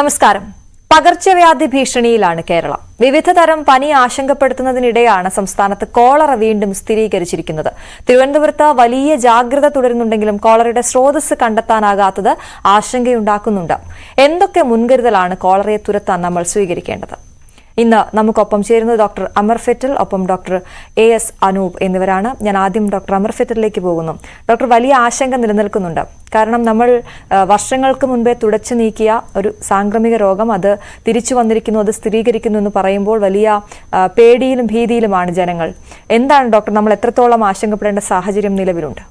നമസ്കാരം. പകർച്ചവ്യാധി ഭീഷണിയിലാണ് കേരളം. വിവിധ തരം പനി ആശങ്കപ്പെടുത്തുന്നതിനിടെയാണ് സംസ്ഥാനത്ത് കോളറ വീണ്ടും സ്ഥിരീകരിച്ചിരിക്കുന്നത്. തിരുവനന്തപുരത്ത് വലിയ ജാഗ്രത തുടരുന്നുണ്ടെങ്കിലും കോളറയുടെ സ്രോതസ് കണ്ടെത്താനാകാത്തത് ആശങ്കയുണ്ടാക്കുന്നുണ്ട്. എന്തൊക്കെ മുൻകരുതലാണ് കോളറയെ തുരത്താൻ നമ്മൾ സ്വീകരിക്കേണ്ടത്? ഇന്ന് നമുക്കൊപ്പം ചേരുന്നത് ഡോക്ടർ അമർ ഫെറ്റൽ, ഒപ്പം ഡോക്ടർ AS അനൂപ് എന്നിവരാണ്. ഞാൻ ആദ്യം ഡോക്ടർ അമർ ഫെറ്റലിലേക്ക് പോകുന്നു. ഡോക്ടർ, വലിയ ആശങ്ക നിലനിൽക്കുന്നുണ്ട്. കാരണം നമ്മൾ വർഷങ്ങൾക്ക് മുൻപേ തുടച്ചു നീക്കിയ ഒരു സാംക്രമിക രോഗം അത് തിരിച്ചു വന്നിരിക്കുന്നു, അത് സ്ഥിരീകരിക്കുന്നു എന്ന് പറയുമ്പോൾ വലിയ പേടിയിലും ഭീതിയിലുമാണ് ജനങ്ങൾ. എന്താണ് ഡോക്ടർ, നമ്മൾ എത്രത്തോളം ആശങ്കപ്പെടേണ്ട സാഹചര്യം നിലവിലുണ്ട്?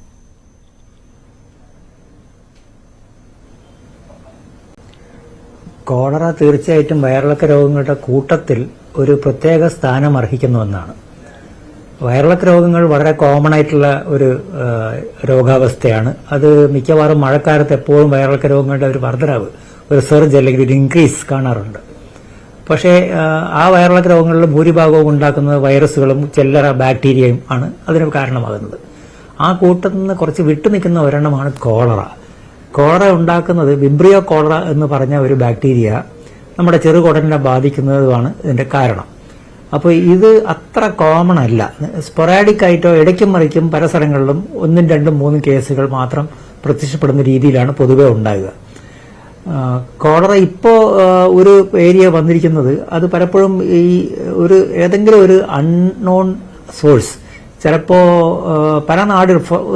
കോളറ തീർച്ചയായിട്ടും വയറിളക്ക രോഗങ്ങളുടെ കൂട്ടത്തിൽ ഒരു പ്രത്യേക സ്ഥാനം അർഹിക്കുന്ന ഒന്നാണ്. വയറിളക്ക രോഗങ്ങൾ വളരെ കോമൺ ആയിട്ടുള്ള ഒരു രോഗാവസ്ഥയാണ്. അത് മിക്കവാറും മഴക്കാലത്ത് എപ്പോഴും വയറിളക്ക രോഗങ്ങളുടെ ഒരു വർധനവ്, ഒരു സർജ് അല്ലെങ്കിൽ ഒരു ഇൻക്രീസ് കാണാറുണ്ട്. പക്ഷേ ആ വയറിളക്ക രോഗങ്ങളിൽ ഭൂരിഭാഗവും ഉണ്ടാക്കുന്നത് വൈറസുകളും ചില്ലറ ബാക്ടീരിയയും ആണ് അതിന് കാരണമാകുന്നത്. ആ കൂട്ടത്തിൽ നിന്ന് കുറച്ച് വിട്ടുനിൽക്കുന്ന ഒരെണ്ണമാണ് കോളറ. കോളറ ഉണ്ടാക്കുന്നത് വിബ്രിയോ കോളറ എന്ന് പറഞ്ഞ ഒരു ബാക്ടീരിയ നമ്മുടെ ചെറുകുടലിനെ ബാധിക്കുന്നതുമാണ് ഇതിന്റെ കാരണം. അപ്പോൾ ഇത് അത്ര കോമൺ അല്ല. സ്പൊറാഡിക് ആയിട്ടോ ഇടയ്ക്കും മറിക്കും പല സ്ഥലങ്ങളിലും 1, 2, 3 കേസുകൾ മാത്രം പ്രത്യക്ഷപ്പെടുന്ന രീതിയിലാണ് പൊതുവെ ഉണ്ടാകുക. കോളറ ഇപ്പോ ഒരു ഏരിയ വന്നിരിക്കുന്നത് അത് പലപ്പോഴും ഈ ഏതെങ്കിലും ഒരു അൺനോൺ സോഴ്സ്, ചിലപ്പോ പല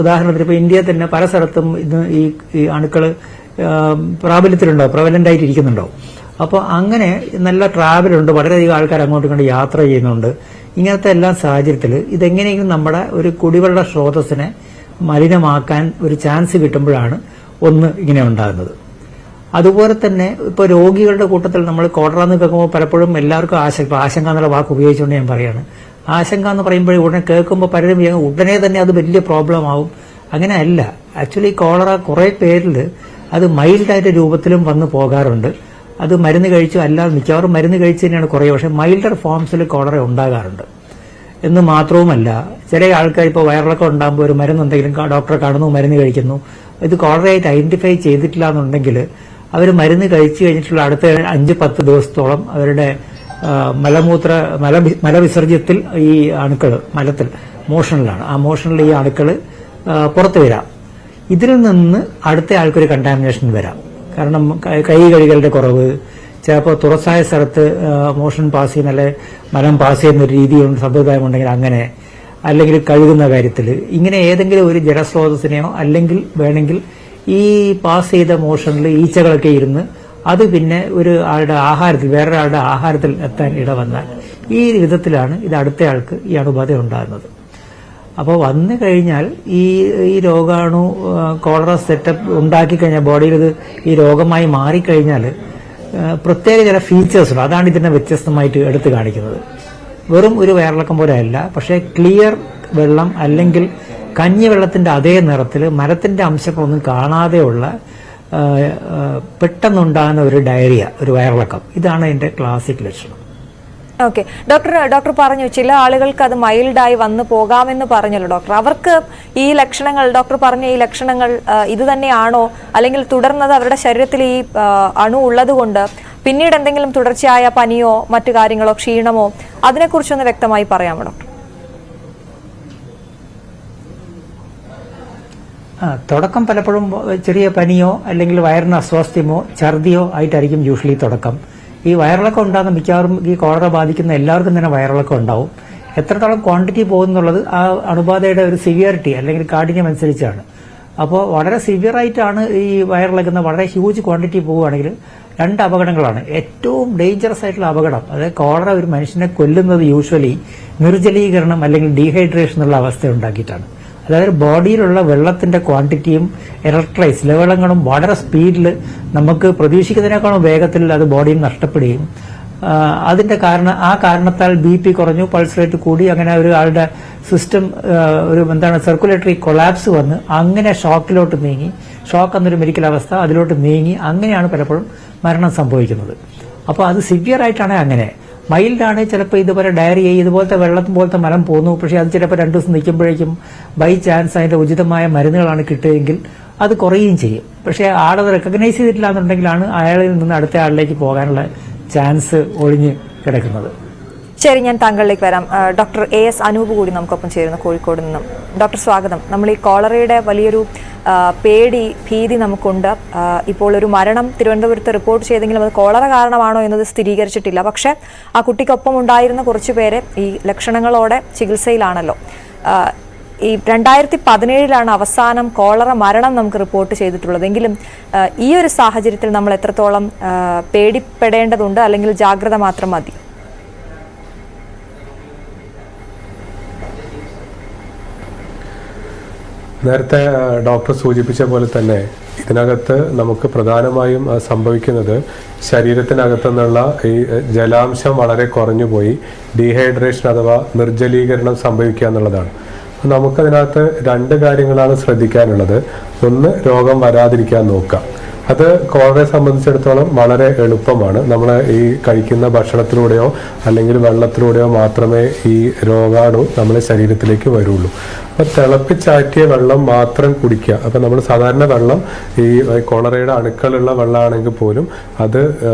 ഉദാഹരണത്തിന് ഇപ്പൊ ഇന്ത്യയിൽ തന്നെ പല സ്ഥലത്തും ഇത് ഈ അണുക്കള് പ്രാബല്യത്തിലുണ്ടോ, പ്രവലന്റ് ആയിട്ട് ഇരിക്കുന്നുണ്ടോ. അപ്പോൾ അങ്ങനെ നല്ല ട്രാവലുണ്ട്, വളരെയധികം ആൾക്കാർ അങ്ങോട്ടും ഇങ്ങോട്ട് യാത്ര ചെയ്യുന്നുണ്ട്. ഇങ്ങനത്തെ എല്ലാ സാഹചര്യത്തിൽ ഇതെങ്ങനെയെങ്കിലും നമ്മുടെ ഒരു കുടിവെള്ള സ്രോതസ്സിനെ മലിനമാക്കാൻ ഒരു ചാൻസ് കിട്ടുമ്പോഴാണ് ഇങ്ങനെ ഉണ്ടാകുന്നത്. അതുപോലെ തന്നെ ഇപ്പൊ രോഗികളുടെ കൂട്ടത്തിൽ നമ്മൾ കോളറ എന്ന് കേൾക്കുമ്പോൾ പലപ്പോഴും എല്ലാവർക്കും ആശങ്ക എന്നുള്ള വാക്ക് ഉപയോഗിച്ചുകൊണ്ട് ഞാൻ പറയാണ്. ആശങ്ക എന്ന് പറയുമ്പോൾ ഉടനെ കേൾക്കുമ്പോൾ പലരും ഉടനെ തന്നെ അത് വലിയ പ്രോബ്ലം ആവും. അങ്ങനെ അല്ല. ആക്ച്വലി കോളറ കുറെ പേരിൽ അത് മൈൽഡായിട്ട് രൂപത്തിലും വന്ന് പോകാറുണ്ട്. അത് മരുന്ന് കഴിച്ചു, അല്ലാതെ മിക്കവാറും മരുന്ന് കഴിച്ച് തന്നെയാണ് കുറേ, പക്ഷെ മൈൽഡർ ഫോംസിൽ കോളറ ഉണ്ടാകാറുണ്ട്. എന്ന് മാത്രവുമല്ല, ചില ആൾക്കാർ ഇപ്പോൾ വയറിളക്കം ഉണ്ടാകുമ്പോൾ ഒരു മരുന്ന് എന്തെങ്കിലും ഡോക്ടറെ കാണുന്നു, മരുന്ന് കഴിക്കുന്നു, ഇത് കോളറയായിട്ട് ഐഡന്റിഫൈ ചെയ്തിട്ടില്ല എന്നുണ്ടെങ്കിൽ അവർ മരുന്ന് കഴിച്ചു കഴിഞ്ഞിട്ടുള്ള അടുത്ത 5-10 ദിവസത്തോളം അവരുടെ മലവിസർജ്യത്തിൽ ഈ അണുക്കൾ മോഷനിലാണ്. ആ മോഷനിൽ ഈ അണുക്കൾ പുറത്തു വരാം. ഇതിൽ നിന്ന് അടുത്ത ആൾക്കൊരു കണ്ടാമിനേഷൻ വരാം. കാരണം കൈ കഴുകലുടെ കുറവ്, ചിലപ്പോൾ തുറസായ സ്ഥലത്ത് മോഷൻ പാസ് ചെയ്യുന്ന അല്ലെ മലം പാസ് ചെയ്യുന്ന ഒരു രീതി സമ്പ്രദായം ഉണ്ടെങ്കിൽ അങ്ങനെ, അല്ലെങ്കിൽ കഴുകുന്ന കാര്യത്തിൽ ഇങ്ങനെ ഏതെങ്കിലും ഒരു ജലസ്രോതസ്സിനെയോ അല്ലെങ്കിൽ വേണമെങ്കിൽ ഈ പാസ് ചെയ്ത മോഷനിൽ ഈച്ചകളൊക്കെ ഇരുന്ന് അത് പിന്നെ വേറൊരാളുടെ ആഹാരത്തിൽ എത്താൻ ഇടവന്നാൽ ഈ വിധത്തിലാണ് ഇത് അടുത്തയാൾക്ക് ഈ അണുബാധ ഉണ്ടാകുന്നത്. അപ്പോൾ വന്നു കഴിഞ്ഞാൽ ഈ രോഗാണു കോളറ സെറ്റപ്പ് ഉണ്ടാക്കി കഴിഞ്ഞാൽ ബോഡിയിൽ ഇത് ഈ രോഗമായി മാറിക്കഴിഞ്ഞാൽ പ്രത്യേക ചില ഫീച്ചേഴ്സ് ഉണ്ട്. അതാണ് ഇതിനെ വ്യത്യസ്തമായിട്ട് എടുത്തു കാണിക്കുന്നത്. വെറും ഒരു വയറിളക്കം പോലെ അല്ല, പക്ഷേ ക്ലിയർ വെള്ളം അല്ലെങ്കിൽ കഞ്ഞിവെള്ളത്തിന്റെ അതേ നിറത്തിൽ മരത്തിന്റെ അംശങ്ങളൊന്നും കാണാതെയുള്ള പെട്ടെന്നുണ്ടാകുന്ന ഒരു ഡയറിയ, ഒരു വയറിളക്കം, ഇതാണ് അതിന്റെ ക്ലാസിക് ലക്ഷണം. ഓക്കെ ഡോക്ടർ പറഞ്ഞു ചില ആളുകൾക്ക് അത് മൈൽഡായി വന്നു പോകാമെന്ന് പറഞ്ഞല്ലോ ഡോക്ടർ. അവർക്ക് ഈ ലക്ഷണങ്ങൾ, ഡോക്ടർ പറഞ്ഞ ഈ ലക്ഷണങ്ങൾ ഇത് തന്നെയാണോ, അല്ലെങ്കിൽ തുടർന്നത് അവരുടെ ശരീരത്തിൽ ഈ അണു ഉള്ളത് കൊണ്ട് പിന്നീട് എന്തെങ്കിലും തുടർച്ചയായ പനിയോ മറ്റു കാര്യങ്ങളോ ക്ഷീണമോ, അതിനെക്കുറിച്ചൊന്ന് വ്യക്തമായി പറയാമോ ഡോക്ടർ? തുടക്കം പലപ്പോഴും ചെറിയ പനിയോ അല്ലെങ്കിൽ വയറിന് അസ്വാസ്ഥ്യമോ ഛർദിയോ ആയിട്ടായിരിക്കും യൂഷ്വലി തുടക്കം. ഈ വയറിളക്കം ഉണ്ടാകുന്ന മിക്കവാറും ഈ കോളറ ബാധിക്കുന്ന എല്ലാവർക്കും തന്നെ വയറിളക്കം ഉണ്ടാവും. എത്രത്തോളം ക്വാണ്ടിറ്റി പോകുന്നുള്ളത് ആ അണുബാധയുടെ ഒരു സിവിയറിറ്റി അല്ലെങ്കിൽ കാഠിന്യം അനുസരിച്ചാണ്. അപ്പോൾ വളരെ സിവിയർ ആയിട്ടാണ് ഈ വയറിളക്കുന്ന വളരെ ഹ്യൂജ് ക്വാണ്ടിറ്റി പോവുകയാണെങ്കിൽ 2 അപകടങ്ങളാണ്. ഏറ്റവും ഡേഞ്ചറസ് ആയിട്ടുള്ള അപകടം, അതായത് കോളറ ഒരു മനുഷ്യനെ കൊല്ലുന്നത് യൂഷ്വലി നിർജ്ജലീകരണം അല്ലെങ്കിൽ ഡീഹൈഡ്രേഷൻ എന്നുള്ള അവസ്ഥ ഉണ്ടാക്കിയിട്ടാണ്. അതായത് ബോഡിയിലുള്ള വെള്ളത്തിന്റെ ക്വാണ്ടിറ്റിയും ഇലക്ട്രൈറ്റ്സ് ലവണങ്ങളും വളരെ സ്പീഡിൽ നമുക്ക് പ്രതീക്ഷിക്കുന്നതിനേക്കാളും വേഗത്തിൽ അത് ബോഡിയിൽ നഷ്ടപ്പെടുകയും അതിന്റെ കാരണത്താൽ BP കുറഞ്ഞു, പൾസ് റേറ്റ് കൂടി, അങ്ങനെ ഒരാളുടെ സിസ്റ്റം സർക്കുലേറ്ററി കൊളാപ്സ് വന്ന് അങ്ങനെ ഷോക്കിലോട്ട് നീങ്ങി, ഷോക്ക് എന്നൊരു മെഡിക്കൽ അവസ്ഥ അതിലോട്ട് നീങ്ങി അങ്ങനെയാണ് പലപ്പോഴും മരണം സംഭവിക്കുന്നത്. അപ്പോൾ അത് സിവിയർ ആയിട്ടാണ് അങ്ങനെ. മൈൽഡാണെങ്കിൽ ചിലപ്പോൾ ഇതുപോലെ ഡയറിയ ഇതുപോലത്തെ വെള്ളം പോലത്തെ മലം പോകുന്നു. പക്ഷേ അത് ചിലപ്പോൾ 2 ദിവസം നിൽക്കുമ്പോഴേക്കും ബൈ ചാൻസ് അതിന്റെ ഉചിതമായ മരുന്നുകളാണ് കിട്ടുകയെങ്കിൽ അത് കുറയുകയും ചെയ്യും. പക്ഷേ ആളത് റെക്കഗ്നൈസ് ചെയ്തിട്ടില്ല എന്നുണ്ടെങ്കിലാണ് അയാളിൽ നിന്ന് അടുത്ത ആളിലേക്ക് പോകാനുള്ള ചാൻസ് ഒഴിഞ്ഞ് കിടക്കുന്നത്. ശരി, ഞാൻ താങ്കളിലേക്ക് വരാം. ഡോക്ടർ AS അനൂപ് കൂടി നമുക്കൊപ്പം ചേരുന്നു കോഴിക്കോട് നിന്നും. ഡോക്ടർ സ്വാഗതം. നമ്മൾ ഈ കോളറയുടെ വലിയൊരു ഭീതി നമുക്കുണ്ട്. ഇപ്പോൾ ഒരു മരണം തിരുവനന്തപുരത്ത് റിപ്പോർട്ട് ചെയ്തെങ്കിലും അത് കോളറ കാരണമാണോ എന്നത് സ്ഥിരീകരിച്ചിട്ടില്ല. പക്ഷേ ആ കുട്ടിക്കൊപ്പം ഉണ്ടായിരുന്ന കുറച്ചു പേരെ ഈ ലക്ഷണങ്ങളോടെ ചികിത്സയിലാണല്ലോ. ഈ 2017 അവസാനം കോളറ മരണം നമുക്ക് റിപ്പോർട്ട് ചെയ്തിട്ടുള്ളതെങ്കിലും ഈ ഒരു സാഹചര്യത്തിൽ നമ്മൾ എത്രത്തോളം പേടിപ്പെടേണ്ടതുണ്ട്, അല്ലെങ്കിൽ ജാഗ്രത മാത്രം മതി? നേരത്തെ ഡോക്ടർ സൂചിപ്പിച്ച പോലെ തന്നെ ഇതിനകത്ത് നമുക്ക് പ്രധാനമായും സംഭവിക്കുന്നത് ശരീരത്തിനകത്തു നിന്നുള്ള ഈ ജലാംശം വളരെ കുറഞ്ഞു പോയി ഡീഹൈഡ്രേഷൻ അഥവാ നിർജ്ജലീകരണം സംഭവിക്കുക എന്നുള്ളതാണ്. നമുക്കതിനകത്ത് 2 കാര്യങ്ങളാണ് ശ്രദ്ധിക്കാനുള്ളത്. ഒന്ന്, രോഗം വരാതിരിക്കാൻ നോക്കുക. അത് കോളറയെ സംബന്ധിച്ചിടത്തോളം വളരെ എളുപ്പമാണ്. നമ്മൾ ഈ കഴിക്കുന്ന ഭക്ഷണത്തിലൂടെയോ അല്ലെങ്കിൽ വെള്ളത്തിലൂടെയോ മാത്രമേ ഈ രോഗാണു നമ്മുടെ ശരീരത്തിലേക്ക് വരുള്ളൂ. അപ്പം തിളപ്പിച്ചാറ്റിയ വെള്ളം മാത്രം കുടിക്കുക. അപ്പം നമ്മൾ സാധാരണ വെള്ളം ഈ കോളറയുടെ അണുക്കളുള്ള വെള്ളമാണെങ്കിൽ പോലും അത്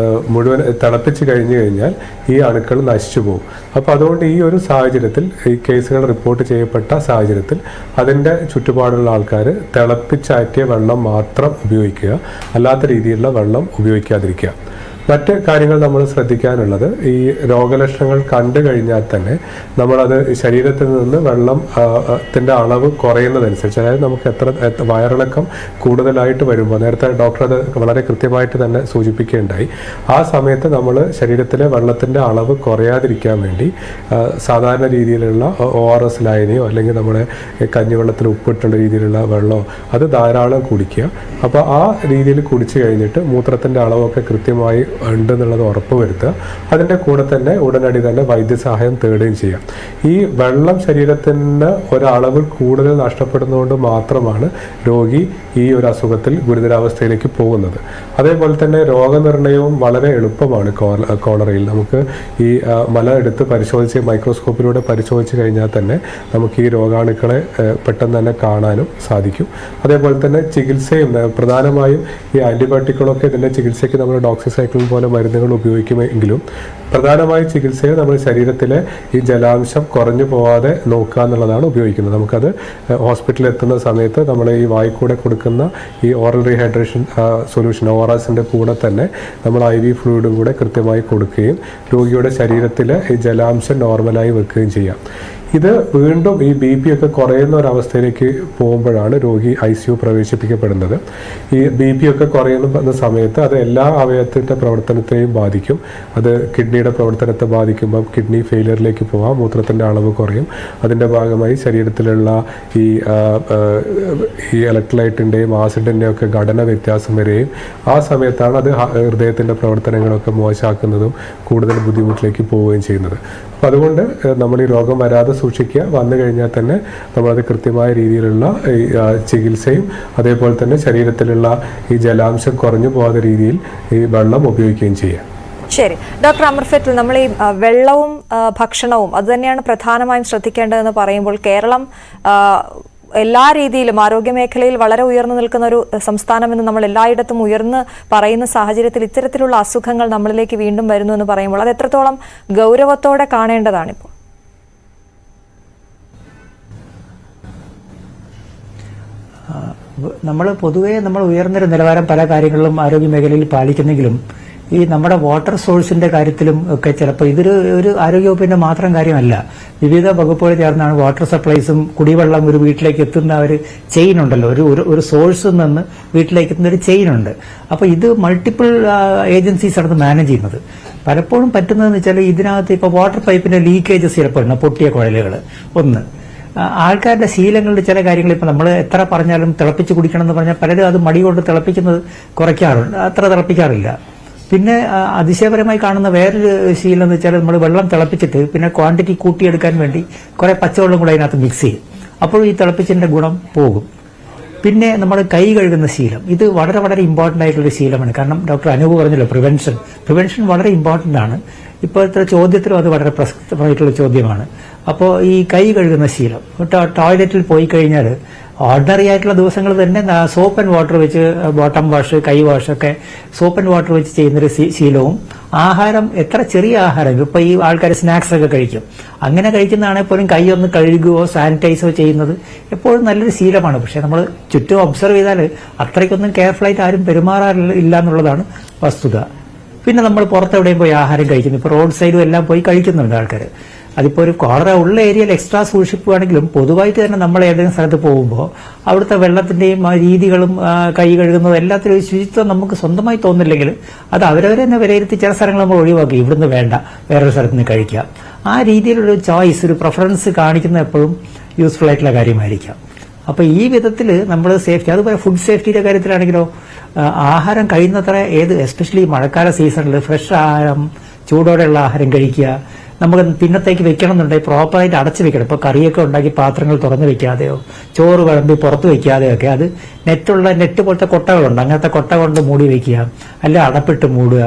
മുഴുവൻ തിളപ്പിച്ച് കഴിഞ്ഞു കഴിഞ്ഞാൽ ഈ അണുക്കൾ നശിച്ചു പോകും. അപ്പോൾ അതുകൊണ്ട് ഈ ഒരു സാഹചര്യത്തിൽ, ഈ കേസുകൾ റിപ്പോർട്ട് ചെയ്യപ്പെട്ട സാഹചര്യത്തിൽ അതിൻ്റെ ചുറ്റുപാടുള്ള ആൾക്കാർ തിളപ്പിച്ചാറ്റിയ വെള്ളം മാത്രം ഉപയോഗിക്കുക, അല്ലാത്ത രീതിയിലുള്ള വെള്ളം ഉപയോഗിക്കാതിരിക്കുക. മറ്റ് കാര്യങ്ങൾ നമ്മൾ ശ്രദ്ധിക്കാനുള്ളത്, ഈ രോഗലക്ഷണങ്ങൾ കണ്ടു കഴിഞ്ഞാൽ തന്നെ നമ്മളത് ശരീരത്തിൽ നിന്ന് വെള്ളത്തിൻ്റെ അളവ് കുറയുന്നതനുസരിച്ച്, അതായത് നമുക്ക് എത്ര വയറിളക്കം കൂടുതലായിട്ട് വരുമ്പോൾ, നേരത്തെ ഡോക്ടർ അത് വളരെ കൃത്യമായിട്ട് തന്നെ സൂചിപ്പിക്കുകയുണ്ടായി, ആ സമയത്ത് നമ്മൾ ശരീരത്തിലെ വെള്ളത്തിൻ്റെ അളവ് കുറയാതിരിക്കാൻ വേണ്ടി സാധാരണ രീതിയിലുള്ള ORS ലായനിയോ അല്ലെങ്കിൽ നമ്മുടെ കഞ്ഞിവെള്ളത്തിൽ ഉപ്പിട്ടുള്ള രീതിയിലുള്ള വെള്ളമോ അത് ധാരാളം കുടിക്കുക. അപ്പോൾ ആ രീതിയിൽ കുടിച്ചു കഴിഞ്ഞിട്ട് മൂത്രത്തിൻ്റെ അളവൊക്കെ കൃത്യമായി ഉണ്ടെന്നുള്ളത് ഉറപ്പ് വരുത്തുക. അതിൻ്റെ കൂടെ തന്നെ ഉടനടി തന്നെ വൈദ്യസഹായം തേടുകയും ചെയ്യാം. ഈ വെള്ളം ശരീരത്തിന് ഒരളവ് കൂടുതൽ നഷ്ടപ്പെടുന്നതുകൊണ്ട് മാത്രമാണ് രോഗി ഈ ഒരു അസുഖത്തിൽ ഗുരുതരാവസ്ഥയിലേക്ക് പോകുന്നത്. അതേപോലെ തന്നെ രോഗനിർണയവും വളരെ എളുപ്പമാണ് കോളറയിൽ. നമുക്ക് ഈ മല എടുത്ത് പരിശോധിച്ച് മൈക്രോസ്കോപ്പിലൂടെ പരിശോധിച്ച് കഴിഞ്ഞാൽ തന്നെ നമുക്ക് ഈ രോഗാണുക്കളെ പെട്ടെന്ന് തന്നെ കാണാനും സാധിക്കും. അതേപോലെ തന്നെ ചികിത്സയും പ്രധാനമായും ഈ ആൻറ്റിബയോട്ടിക്കുകളൊക്കെ ഇതിൻ്റെ ചികിത്സയ്ക്ക് നമ്മൾ ഡോക്സിസൈക്ലിൻ പോലെ മരുന്നുകൾ ഉപയോഗിക്കുമെങ്കിലും പ്രധാനമായ ചികിത്സയിൽ നമ്മൾ ശരീരത്തിലെ ഈ ജലാംശം കുറഞ്ഞു പോവാതെ നോക്കുക എന്നുള്ളതാണ് ഉപയോഗിക്കുന്നത്. നമുക്കത് ഹോസ്പിറ്റലിൽ എത്തുന്ന സമയത്ത് നമ്മൾ ഈ വായിക്കൂടെ കൊടുക്കുന്ന ഈ ഓറൽ റീഹൈഡ്രേഷൻ സൊല്യൂഷൻ ORSൻ്റെ കൂടെ തന്നെ നമ്മൾ IV ഫ്ലൂയിഡും കൂടെ കൃത്യമായി കൊടുക്കുകയും രോഗിയുടെ ശരീരത്തിലെ ഈ ജലാംശം നോർമലായി വെക്കുകയും ചെയ്യാം. ഇത് വീണ്ടും ഈ BP ഒക്കെ കുറയുന്ന ഒരവസ്ഥയിലേക്ക് പോകുമ്പോഴാണ് രോഗി ICU പ്രവേശിപ്പിക്കപ്പെടുന്നത്. ഈ BP ഒക്കെ കുറയുന്ന സമയത്ത് അത് എല്ലാ അവയവത്തിൻ്റെ പ്രവർത്തനത്തെയും ബാധിക്കും. അത് കിഡ്നിയുടെ പ്രവർത്തനത്തെ ബാധിക്കുമ്പോൾ കിഡ്നി ഫെയിലിയറിലേക്ക് പോകാം, മൂത്രത്തിൻ്റെ അളവ് കുറയും. അതിൻ്റെ ഭാഗമായി ശരീരത്തിലുള്ള ഈ ഇലക്ട്രോലൈറ്റിൻ്റെയും ആസിഡിൻ്റെയും ഒക്കെ ഘടന വ്യത്യാസം വരികയും ആ സമയത്താണ് അത് ഹൃദയത്തിൻ്റെ പ്രവർത്തനങ്ങളൊക്കെ മോശമാക്കുന്നതും കൂടുതൽ ബുദ്ധിമുട്ടിലേക്ക് പോവുകയും ചെയ്യുന്നത്. അപ്പം അതുകൊണ്ട് നമ്മൾ ഈ രോഗം വരാതെ സൂക്ഷിക്കുക. വന്നു കഴിഞ്ഞാൽ തന്നെ നമ്മളത് കൃത്യമായ രീതിയിലുള്ള ചികിത്സയും അതേപോലെ തന്നെ ശരീരത്തിലുള്ള ഈ ജലാംശം കുറഞ്ഞു പോകാത്ത രീതിയിൽ ഈ വെള്ളം ഉപയോഗിക്കുകയും ചെയ്യാം. ശരി, ഡോക്ടർ അമർ ഫെറ്റിൽ, നമ്മൾ ഈ വെള്ളവും ഭക്ഷണവും അത് തന്നെയാണ് പ്രധാനമായും ശ്രദ്ധിക്കേണ്ടതെന്ന് പറയുമ്പോൾ കേരളം എല്ലാ രീതിയിലും ആരോഗ്യമേഖലയിൽ വളരെ ഉയർന്നു നിൽക്കുന്ന ഒരു സംസ്ഥാനമെന്ന് നമ്മൾ എല്ലായിടത്തും ഉയർന്ന് പറയുന്ന സാഹചര്യത്തിൽ ഇത്തരത്തിലുള്ള അസുഖങ്ങൾ നമ്മളിലേക്ക് വീണ്ടും വരുന്നു എന്ന് പറയുമ്പോൾ അത് എത്രത്തോളം ഗൗരവത്തോടെ കാണേണ്ടതാണിപ്പോൾ? നമ്മൾ പൊതുവേ നമ്മൾ ഉയർന്നൊരു നിലവാരം പല കാര്യങ്ങളിലും ആരോഗ്യമേഖലയിൽ പാലിക്കുന്നെങ്കിലും ഈ നമ്മുടെ വാട്ടർ സോഴ്സിന്റെ കാര്യത്തിലും ഒക്കെ ചിലപ്പോൾ ഇതൊരു ആരോഗ്യവകുപ്പിന്റെ മാത്രം കാര്യമല്ല. വിവിധ വകുപ്പുകൾ ചേർന്നാണ് വാട്ടർ സപ്ലൈസും കുടിവെള്ളം ഒരു വീട്ടിലേക്ക് എത്തുന്ന ഒരു ചെയിൻ ഉണ്ടല്ലോ, ഒരു സോഴ്സിൽ നിന്ന് വീട്ടിലേക്ക് എത്തുന്ന ഒരു ചെയിൻ ഉണ്ട്. അപ്പോൾ ഇത് മൾട്ടിപ്പിൾ ഏജൻസീസ് ആണ് മാനേജ് ചെയ്യുന്നത്. പലപ്പോഴും പറ്റുന്നതെന്ന് വെച്ചാൽ ഇതിനകത്ത് ഇപ്പോൾ വാട്ടർ പൈപ്പിന്റെ ലീക്കേജസ് ചിലപ്പോൾ ഉണ്ട്, പൊട്ടിയ കുഴലുകൾ. ഒന്ന്, ആൾക്കാരുടെ ശീലങ്ങളുടെ ചില കാര്യങ്ങൾ ഇപ്പം നമ്മൾ എത്ര പറഞ്ഞാലും തിളപ്പിച്ച് കുടിക്കണം എന്ന് പറഞ്ഞാൽ പലരും അത് മടി കൊണ്ട് തിളപ്പിക്കുന്നത് കുറയ്ക്കാറുണ്ട്, അത്ര തിളപ്പിക്കാറില്ല. പിന്നെ അതിശയപരമായി കാണുന്ന വേറൊരു ശീലം എന്ന് വെച്ചാൽ നമ്മൾ വെള്ളം തിളപ്പിച്ചിട്ട് പിന്നെ ക്വാണ്ടിറ്റി കൂട്ടിയെടുക്കാൻ വേണ്ടി കുറെ പച്ചവെള്ളം കൂടെ അതിനകത്ത് മിക്സ് ചെയ്യും. അപ്പോൾ ഈ തിളപ്പിച്ചതിന്റെ ഗുണം പോകും. പിന്നെ നമ്മൾ കൈ കഴുകുന്ന ശീലം, ഇത് വളരെ വളരെ ഇമ്പോർട്ടൻ്റ് ആയിട്ടുള്ളൊരു ശീലമാണ്. കാരണം ഡോക്ടർ അനൂപ് പറഞ്ഞല്ലോ, പ്രിവെൻഷൻ വളരെ ഇമ്പോർട്ടൻ്റ് ആണ്. ഇപ്പോഴത്തെ ചോദ്യത്തിലും അത് വളരെ പ്രസക്തമായിട്ടുള്ള ചോദ്യമാണ്. അപ്പോൾ ഈ കൈ കഴുകുന്ന ശീലം, ടോയ്ലറ്റിൽ പോയി കഴിഞ്ഞാൽ ഓർഡിനറി ആയിട്ടുള്ള ദിവസങ്ങൾ തന്നെ സോപ്പ് ആൻഡ് വാട്ടർ വെച്ച് ബോട്ടം വാഷ്, കൈ വാഷൊക്കെ സോപ്പ് ആൻഡ് വാട്ടർ വെച്ച് ചെയ്യുന്നൊരു ശീലവും, ആഹാരം എത്ര ചെറിയ ആഹാരം, ഇപ്പൊ ഈ ആൾക്കാർ സ്നാക്സ് ഒക്കെ കഴിക്കും, അങ്ങനെ കഴിക്കുന്നതാണെങ്കിൽ പോലും കൈ ഒന്ന് കഴുകുകയോ സാനിറ്റൈസോ ചെയ്യുന്നത് എപ്പോഴും നല്ലൊരു ശീലമാണ്. പക്ഷെ നമ്മൾ ചുറ്റും ഒബ്സർവ് ചെയ്താൽ അത്രയ്ക്കൊന്നും കെയർഫുള്ളായിട്ട് ആരും പെരുമാറാറില്ല എന്നുള്ളതാണ് വസ്തുത. പിന്നെ നമ്മൾ പുറത്തെവിടെയും പോയി ആഹാരം കഴിക്കുന്നു, ഇപ്പോൾ റോഡ് സൈഡും എല്ലാം പോയി കഴിക്കുന്നുണ്ട് ആൾക്കാർ. അതിപ്പോൾ ഒരു കോളറ ഉള്ള ഏരിയയിൽ എക്സ്ട്രാ സൂക്ഷിക്കുകയാണെങ്കിലും പൊതുവായിട്ട് തന്നെ നമ്മൾ ഏതെങ്കിലും സ്ഥലത്ത് പോകുമ്പോൾ അവിടുത്തെ വെള്ളത്തിന്റെയും രീതികളും കൈ കഴുകുന്നതും എല്ലാത്തിലും ഒരു ശുചിത്വം നമുക്ക് സ്വന്തമായി തോന്നില്ലെങ്കിൽ അത് അവരവരെ തന്നെ വിലയിരുത്തി ചില സ്ഥലങ്ങൾ നമ്മൾ ഒഴിവാക്കി, ഇവിടുന്ന് വേണ്ട വേറൊരു സ്ഥലത്ത് നിന്ന് കഴിക്കാം. ആ രീതിയിലൊരു ചോയ്സ്, ഒരു പ്രിഫറൻസ് കാണിക്കുന്നത് എപ്പോഴും യൂസ്ഫുൾ ആയിട്ടുള്ള കാര്യമായിരിക്കാം. അപ്പോൾ ഈ വിധത്തിൽ നമ്മൾ സേഫ്റ്റി, അതുപോലെ ഫുഡ് സേഫ്റ്റിയുടെ കാര്യത്തിലാണെങ്കിലോ ആഹാരം കഴിയുന്നത്ര എസ്പെഷ്യലി മഴക്കാല സീസണിൽ ഫ്രഷ് ആഹാരം, ചൂടോടെയുള്ള ആഹാരം കഴിക്കുക. നമുക്ക് പിന്നത്തേക്ക് വെക്കണം എന്നുണ്ടെങ്കിൽ പ്രോപ്പറായിട്ട് അടച്ചു വെക്കണം. ഇപ്പോൾ കറിയൊക്കെ ഉണ്ടാക്കി പാത്രങ്ങൾ തുറന്നു വെക്കാതെയോ ചോറ് വിളമ്പി പുറത്ത് വെക്കാതെയോ ഒക്കെ അത് നെറ്റ് പോലത്തെ കൊട്ടകളുണ്ട്, അങ്ങനത്തെ കൊട്ട കൊണ്ട് മൂടി വെക്കുക, അല്ല അടപ്പിട്ട് മൂടുക.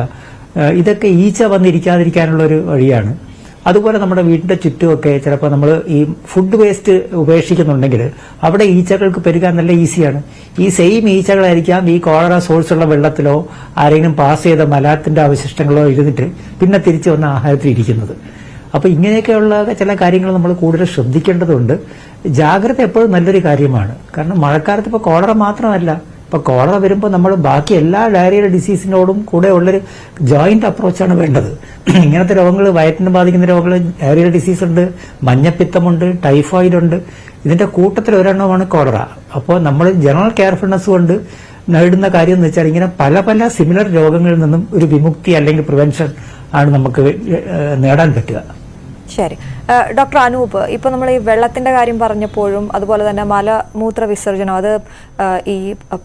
ഇതൊക്കെ ഈച്ച വന്നിരിക്കാതിരിക്കാനുള്ള ഒരു വഴിയാണ്. അതുപോലെ നമ്മുടെ വീടിന്റെ ചുറ്റുമൊക്കെ ചിലപ്പോൾ നമ്മൾ ഈ ഫുഡ് വേസ്റ്റ് ഉപേക്ഷിക്കുന്നുണ്ടെങ്കിൽ അവിടെ ഈച്ചകൾക്ക് പെരുകാൻ നല്ല ഈസിയാണ്. ഈ സെയിം ഈച്ചകളായിരിക്കാം ഈ കോളറ സോഴ്സുള്ള വെള്ളത്തിലോ ആരെങ്കിലും പാസ് ചെയ്ത മലത്തിന്റെ അവശിഷ്ടങ്ങളോ ഇരുന്നിട്ട് പിന്നെ തിരിച്ചു വന്ന ആഹാരത്തിൽ ഇരിക്കുന്നത്. അപ്പൊ ഇങ്ങനെയൊക്കെയുള്ള ചില കാര്യങ്ങൾ നമ്മൾ കൂടുതൽ ശ്രദ്ധിക്കേണ്ടതുണ്ട്. ജാഗ്രത എപ്പോഴും നല്ലൊരു കാര്യമാണ്. കാരണം മഴക്കാലത്ത് ഇപ്പോൾ കോളറ മാത്രമല്ല, ഇപ്പൊ കോളറ വരുമ്പോൾ നമ്മൾ ബാക്കി എല്ലാ ഡയറിയൽ ഡിസീസിനോടും കൂടെ ഉള്ളൊരു ജോയിന്റ് അപ്രോച്ചാണ് വേണ്ടത്. ഇങ്ങനത്തെ രോഗങ്ങൾ, വയറ്റിനെ ബാധിക്കുന്ന രോഗങ്ങൾ, ഡയറിയൽ ഡിസീസ് ഉണ്ട്, മഞ്ഞപ്പിത്തമുണ്ട്, ടൈഫോയിഡ് ഉണ്ട്. ഇതിന്റെ കൂട്ടത്തിൽ ഒരെണ്ണമാണ് കോളറ. അപ്പോൾ നമ്മൾ ജനറൽ കെയർഫുൾനെസ് കൊണ്ട് നേടുന്ന കാര്യം എന്ന് വെച്ചാൽ ഇങ്ങനെ പല പല സിമിലർ രോഗങ്ങളിൽ നിന്നും ഒരു വിമുക്തി അല്ലെങ്കിൽ പ്രിവെൻഷൻ ആണ് നമുക്ക് നേടാൻ പറ്റുക. ശരി. ഡോക്ടർ അനൂപ്, ഇപ്പൊ നമ്മൾ ഈ വെള്ളത്തിന്റെ കാര്യം പറഞ്ഞപ്പോഴും അതുപോലെ തന്നെ മലമൂത്ര വിസർജനം അത് ഈ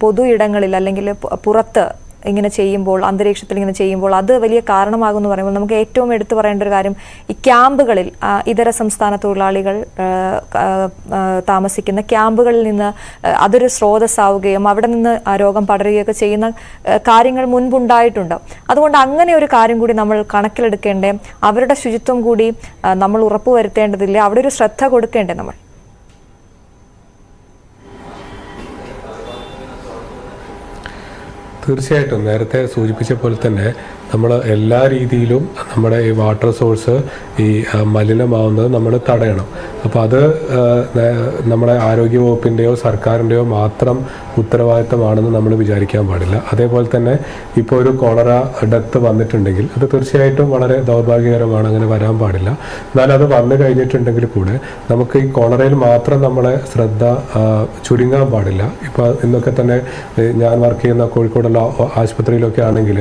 പൊതു ഇടങ്ങളിൽ അല്ലെങ്കിൽ പുറത്ത് ഇങ്ങനെ ചെയ്യുമ്പോൾ, അന്തരീക്ഷത്തിൽ ഇങ്ങനെ ചെയ്യുമ്പോൾ അത് വലിയ കാരണമാകുമെന്ന് പറയുമ്പോൾ നമുക്ക് ഏറ്റവും എടുത്തു പറയേണ്ട ഒരു കാര്യം ഈ ക്യാമ്പുകളിൽ ഇതര സംസ്ഥാന തൊഴിലാളികൾ താമസിക്കുന്ന ക്യാമ്പുകളിൽ നിന്ന് അതൊരു സ്രോതസ്സാവുകയും അവിടെ നിന്ന് രോഗം പടരുകയൊക്കെ ചെയ്യുന്ന കാര്യങ്ങൾ മുൻപുണ്ടായിട്ടുണ്ട്. അതുകൊണ്ട് അങ്ങനെ ഒരു കാര്യം കൂടി നമ്മൾ കണക്കിലെടുക്കേണ്ടേ, അവരുടെ ശുചിത്വം കൂടി നമ്മൾ ഉറപ്പുവരുത്തേണ്ടതില്ലേ, അവിടെ ഒരു ശ്രദ്ധ കൊടുക്കേണ്ടേ നമ്മൾ? തീർച്ചയായിട്ടും നേരത്തെ സൂചിപ്പിച്ച പോലെ തന്നെ നമ്മൾ എല്ലാ രീതിയിലും നമ്മുടെ ഈ വാട്ടർ സോഴ്സ് ഈ മലിനമാവുന്നത് നമ്മൾ തടയണം. അപ്പോൾ അത് നമ്മുടെ ആരോഗ്യവകുപ്പിൻ്റെയോ സർക്കാരിൻ്റെയോ മാത്രം ഉത്തരവാദിത്തമാണെന്ന് നമ്മൾ വിചാരിക്കാൻ പാടില്ല. അതേപോലെ തന്നെ ഇപ്പോൾ ഒരു കോളറ ഡെത്ത് വന്നിട്ടുണ്ടെങ്കിൽ അത് തീർച്ചയായിട്ടും വളരെ ദൗർഭാഗ്യകരമാണ്, അങ്ങനെ വരാൻ പാടില്ല. എന്നാൽ അത് വന്നു കഴിഞ്ഞിട്ടുണ്ടെങ്കിൽ കൂടെ നമുക്ക് ഈ കോളറയിൽ മാത്രം നമ്മളെ ശ്രദ്ധ ചുരുങ്ങാൻ പാടില്ല. ഇപ്പോൾ ഇന്നൊക്കെ തന്നെ ഞാൻ വർക്ക് ചെയ്യുന്ന കോഴിക്കോടുള്ള ആശുപത്രിയിലൊക്കെ ആണെങ്കിൽ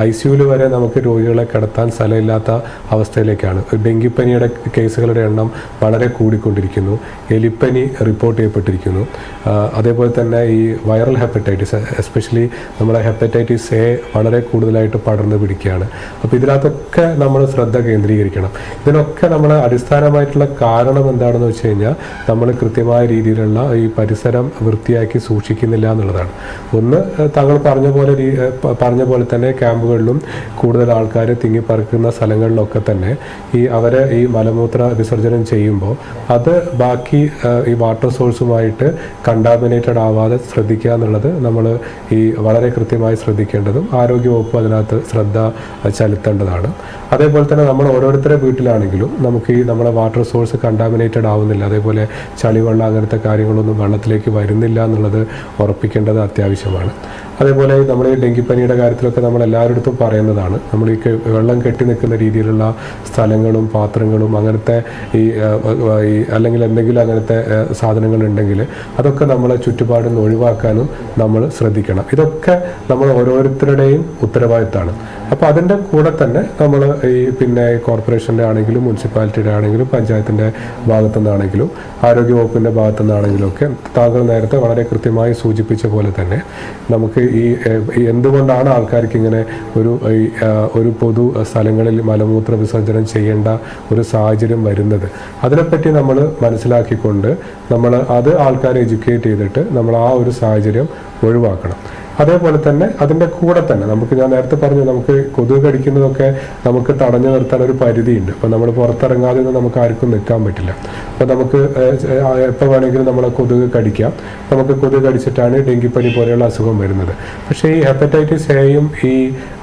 ICUവിൽ വരെ നമുക്ക് രോഗികളെ കിടത്താൻ സ്ഥലമില്ലാത്ത അവസ്ഥയിലേക്കാണ്. ഡെങ്കിപ്പനിയുടെ കേസുകളുടെ എണ്ണം വളരെ കൂടിക്കൊണ്ടിരിക്കുന്നു. എലിപ്പനി റിപ്പോർട്ട് ചെയ്യപ്പെട്ടിരിക്കുന്നു. അതേപോലെ തന്നെ ഈ വൈറൽ ഹെപ്പറ്റൈറ്റിസ്, എസ്പെഷ്യലി നമ്മുടെ ഹെപ്പറ്റൈറ്റിസ് A വളരെ കൂടുതലായിട്ട് പടർന്നു പിടിക്കുകയാണ്. അപ്പോൾ ഇതിനകത്തൊക്കെ നമ്മൾ ശ്രദ്ധ കേന്ദ്രീകരിക്കണം. ഇതിനൊക്കെ നമ്മൾ അടിസ്ഥാനമായിട്ടുള്ള കാരണം എന്താണെന്ന് വെച്ച് കഴിഞ്ഞാൽ നമ്മൾ കൃത്യമായ രീതിയിലുള്ള ഈ പരിസരം വൃത്തിയാക്കി സൂക്ഷിക്കുന്നില്ല എന്നുള്ളതാണ്. ഒന്ന്, താങ്കൾ പറഞ്ഞ പോലെ തന്നെ ക്യാമ്പുകളിലും കൂടുതൽ ആൾക്കാർ തിങ്ങിപ്പറക്കുന്ന സ്ഥലങ്ങളിലൊക്കെ തന്നെ അവരെ ഈ മലമൂത്ര വിസർജനം ചെയ്യുമ്പോൾ അത് ബാക്കി ഈ വാട്ടർ സോഴ്സുമായിട്ട് കണ്ടാമിനേറ്റഡ് ആവാതെ ശ്രദ്ധിക്കുക എന്നുള്ളത് നമ്മൾ ഈ വളരെ കൃത്യമായി ശ്രദ്ധിക്കേണ്ടതും ആരോഗ്യവകുപ്പ് അതിനകത്ത് ശ്രദ്ധ ചെലുത്തേണ്ടതാണ്. അതേപോലെ തന്നെ നമ്മൾ ഓരോരുത്തരുടെ വീട്ടിലാണെങ്കിലും നമുക്ക് ഈ നമ്മുടെ വാട്ടർ സോഴ്സ് കണ്ടാമിനേറ്റഡ് ആവുന്നില്ല, അതേപോലെ ചളിവെള്ളം അങ്ങനത്തെ കാര്യങ്ങളൊന്നും വെള്ളത്തിലേക്ക് വരുന്നില്ല എന്നുള്ളത് ഉറപ്പിക്കേണ്ടത് അത്യാവശ്യമാണ്. അതേപോലെ നമ്മൾ ഈ ഡെങ്കിപ്പനിയുടെ കാര്യത്തിലൊക്കെ നമ്മൾ എല്ലാവരുടെ പറയുന്നതാണ്, നമ്മൾ ഈ വെള്ളം കെട്ടി നിൽക്കുന്ന രീതിയിലുള്ള സ്ഥലങ്ങളും പാത്രങ്ങളും അങ്ങനത്തെ ഈ അല്ലെങ്കിൽ എന്തെങ്കിലും അങ്ങനത്തെ സാധനങ്ങൾ ഉണ്ടെങ്കിൽ അതൊക്കെ നമ്മളെ ചുറ്റുപാടിൽ നിന്ന് ഒഴിവാക്കാനും നമ്മൾ ശ്രദ്ധിക്കണം. ഇതൊക്കെ നമ്മൾ ഓരോരുത്തരുടെയും ഉത്തരവാദിത്തമാണ്. അപ്പോൾ അതിൻ്റെ കൂടെ തന്നെ നമ്മൾ പിന്നെ കോർപ്പറേഷൻ്റെ ആണെങ്കിലും മുനിസിപ്പാലിറ്റിയുടെ ആണെങ്കിലും പഞ്ചായത്തിൻ്റെ ഭാഗത്തുനിന്നാണെങ്കിലും ആരോഗ്യവകുപ്പിൻ്റെ ഭാഗത്തുനിന്നാണെങ്കിലും ഒക്കെ താങ്കൾ നേരത്തെ വളരെ കൃത്യമായി സൂചിപ്പിച്ച പോലെ തന്നെ നമുക്ക് ഈ എന്തുകൊണ്ടാണ് ആൾക്കാർക്ക് ഇങ്ങനെ ഒരു പൊതു സ്ഥലങ്ങളിൽ മലമൂത്ര വിസർജനം ചെയ്യേണ്ട ഒരു സാഹചര്യം വരുന്നത്, അതിനെപ്പറ്റി നമ്മൾ മനസ്സിലാക്കിക്കൊണ്ട് നമ്മൾ അത് ആൾക്കാരെ എഡ്യൂക്കേറ്റ് ചെയ്തിട്ട് നമ്മൾ ആ ഒരു സാഹചര്യം ഒഴിവാക്കണം. അതേപോലെ തന്നെ അതിൻ്റെ കൂടെ തന്നെ ഞാൻ നേരത്തെ പറഞ്ഞു നമുക്ക് കൊതുക് കടിക്കുന്നതൊക്കെ നമുക്ക് തടഞ്ഞു നിർത്താൻ ഒരു പരിധിയുണ്ട്. അപ്പം നമ്മൾ പുറത്തിറങ്ങാതെ നമുക്ക് ആർക്കും നിൽക്കാൻ പറ്റില്ല. അപ്പം നമുക്ക് എപ്പോൾ വേണമെങ്കിലും നമ്മളെ കൊതുക് കടിക്കാം. നമുക്ക് കൊതുക് കടിച്ചിട്ടാണ് ഡെങ്കിപ്പനി പോലെയുള്ള അസുഖം വരുന്നത്. പക്ഷേ ഈ ഹെപ്പറ്റൈറ്റിസ് എയും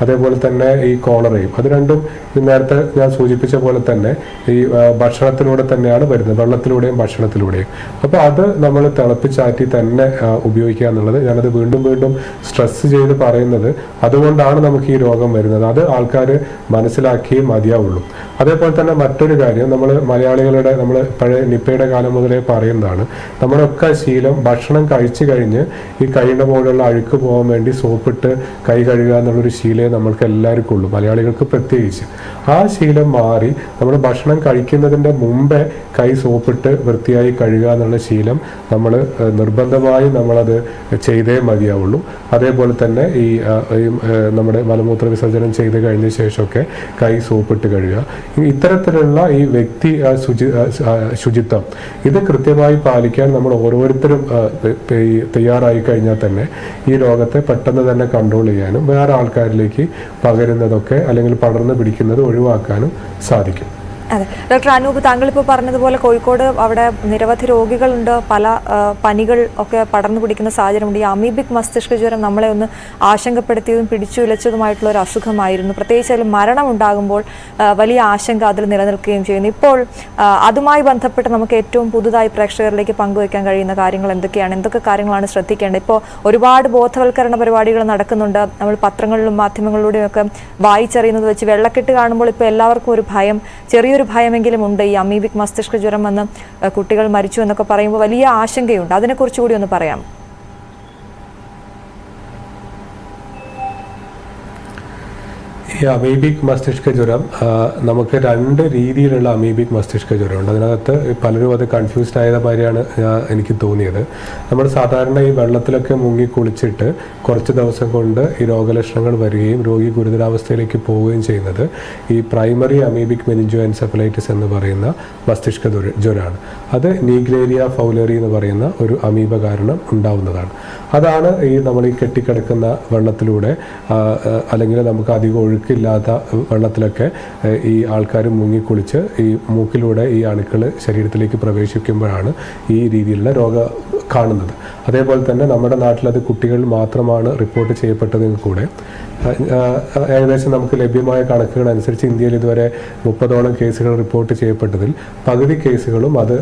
അതേപോലെ തന്നെ ഈ കോളറയും അത് രണ്ടും നേരത്തെ ഞാൻ സൂചിപ്പിച്ച പോലെ തന്നെ ഈ ഭക്ഷണത്തിലൂടെ തന്നെയാണ് വരുന്നത്, വെള്ളത്തിലൂടെയും ഭക്ഷണത്തിലൂടെയും. അപ്പോൾ അത് നമ്മൾ തിളപ്പിച്ചാറ്റി തന്നെ ഉപയോഗിക്കുക എന്നുള്ളത് ഞാനത് വീണ്ടും വീണ്ടും സ്ട്രെസ് ചെയ്ത് പറയുന്നത് അതുകൊണ്ടാണ് നമുക്ക് ഈ രോഗം വരുന്നത്. അത് ആൾക്കാർ മനസ്സിലാക്കിയേ മതിയാവുള്ളൂ. അതേപോലെ തന്നെ മറ്റൊരു കാര്യം, നമ്മൾ മലയാളികളുടെ നമ്മൾ പഴയ നിപ്പയുടെ കാലം മുതലേ പറയുന്നതാണ്, നമ്മളൊക്കെ ശീലം ഭക്ഷണം കഴിച്ചു കഴിഞ്ഞ് ഈ കൈയുടെ പോലുള്ള അഴുക്ക് പോകാൻ വേണ്ടി സോപ്പിട്ട് കൈ കഴുകുക എന്നുള്ളൊരു ശീലമേ നമ്മൾക്ക് എല്ലാവർക്കും ഉള്ളൂ, മലയാളികൾക്ക് പ്രത്യേകിച്ച്. ആ ശീലം മാറി നമ്മൾ ഭക്ഷണം കഴിക്കുന്നതിൻ്റെ മുമ്പേ കൈ സോപ്പിട്ട് വൃത്തിയായി കഴുകുക എന്നുള്ള ശീലം നമ്മൾ നിർബന്ധമായും നമ്മളത് ചെയ്തേ മതിയാവുള്ളൂ. അതേപോലെ തന്നെ ഈ നമ്മുടെ മലമൂത്ര വിസർജനം ചെയ്ത് കഴിഞ്ഞ ശേഷമൊക്കെ കൈ സോപ്പിട്ട് കഴുകുക. ഇത്തരത്തിലുള്ള ഈ വ്യക്തി ശുചിത്വം ഇത് കൃത്യമായി പാലിക്കാൻ നമ്മൾ ഓരോരുത്തരും തയ്യാറായി കഴിഞ്ഞാൽ തന്നെ ഈ രോഗത്തെ പെട്ടെന്ന് തന്നെ കൺട്രോൾ ചെയ്യാനും വേറെ ആൾക്കാരിലേക്ക് പകരുന്നതൊക്കെ അല്ലെങ്കിൽ പടർന്നു പിടിക്കുന്നത് ഒഴിവാക്കാനും സാധിക്കും. അതെ ഡോക്ടർ അനൂപ്, താങ്കളിപ്പോൾ പറഞ്ഞതുപോലെ കോഴിക്കോട് അവിടെ നിരവധി രോഗികളുണ്ട്, പല പനികൾ ഒക്കെ പടർന്നു പിടിക്കുന്ന സാഹചര്യമുണ്ട്. ഈ അമീബിക് മസ്തിഷ്ക ജ്വരം നമ്മളെ ഒന്ന് ആശങ്കപ്പെടുത്തിയതും പിടിച്ചുലച്ചതുമായിട്ടുള്ള ഒരു അസുഖമായിരുന്നു. പ്രത്യേകിച്ച് അതിൽ മരണം ഉണ്ടാകുമ്പോൾ വലിയ ആശങ്ക അതിൽ നിലനിൽക്കുകയും ചെയ്യുന്നു. ഇപ്പോൾ അതുമായി ബന്ധപ്പെട്ട് നമുക്ക് ഏറ്റവും പുതുതായി പ്രേക്ഷകരിലേക്ക് പങ്കുവയ്ക്കാൻ കഴിയുന്ന കാര്യങ്ങൾ എന്തൊക്കെയാണ്, എന്തൊക്കെ കാര്യങ്ങളാണ് ശ്രദ്ധിക്കേണ്ടത്? ഇപ്പോൾ ഒരുപാട് ബോധവൽക്കരണ പരിപാടികൾ നടക്കുന്നുണ്ട്. നമ്മൾ പത്രങ്ങളിലും മാധ്യമങ്ങളിലൂടെയും ഒക്കെ വായിച്ചറിയുന്നത് വെച്ച് വെള്ളക്കെട്ട് കാണുമ്പോൾ ഇപ്പോൾ എല്ലാവർക്കും ഒരു ഭയം, ചെറിയൊരു ഭയമെങ്കിലും ഉണ്ട്. ഈ അമീബിക് മസ്തിഷ്ക ജ്വരം വന്ന് കുട്ടികൾ മരിച്ചു എന്നൊക്കെ പറയുമ്പോൾ വലിയ ആശങ്കയുണ്ട്. അതിനെക്കുറിച്ച് കൂടി ഒന്ന് പറയാം. ഈ അമീബിക് മസ്തിഷ്ക ജ്വരം നമുക്ക് രണ്ട് രീതിയിലുള്ള അമീബിക് മസ്തിഷ്ക ജ്വരമുണ്ട്. അതിനകത്ത് പലരും അത് കൺഫ്യൂസ്ഡ് ആയത് മാതിരിയാണ് എനിക്ക് തോന്നിയത്. നമ്മൾ സാധാരണ ഈ വെള്ളത്തിലൊക്കെ മുങ്ങി കുളിച്ചിട്ട് കുറച്ച് ദിവസം കൊണ്ട് ഈ രോഗലക്ഷണങ്ങൾ വരികയും രോഗി ഗുരുതരാവസ്ഥയിലേക്ക് പോവുകയും ചെയ്യുന്നത് ഈ പ്രൈമറി അമീബിക് മെനിഞ്ചോ എൻസെഫലൈറ്റിസ് എന്ന് പറയുന്ന മസ്തിഷ്ക ജ്വരമാണ്. അത് നീഗ്ലേരിയ ഫൗലറി എന്ന് പറയുന്ന ഒരു അമീബ കാരണം ഉണ്ടാവുന്നതാണ്. അതാണ് ഈ നമ്മൾ ഈ കെട്ടിക്കിടക്കുന്ന വെള്ളത്തിലൂടെ അല്ലെങ്കിൽ നമുക്ക് അധികം ഒഴുക്കില്ലാത്ത വെള്ളത്തിലൊക്കെ ഈ ആൾക്കാർ മുങ്ങിക്കുളിച്ച് ഈ മൂക്കിലൂടെ ഈ അണുക്കൾ ശരീരത്തിലേക്ക് പ്രവേശിക്കുമ്പോഴാണ് ഈ രീതിയിലുള്ള രോഗം കാണുന്നത്. അതേപോലെ തന്നെ നമ്മുടെ നാട്ടിലത് കുട്ടികളിൽ മാത്രമാണ് റിപ്പോർട്ട് ചെയ്യപ്പെട്ടതെങ്കിൽ കൂടെ ഏകദേശം നമുക്ക് ലഭ്യമായ കണക്കുകൾ അനുസരിച്ച് ഇന്ത്യയിൽ ഇതുവരെ 30ഓളം കേസുകൾ റിപ്പോർട്ട് ചെയ്യപ്പെട്ടതിൽ പകുതി കേസുകളും അത്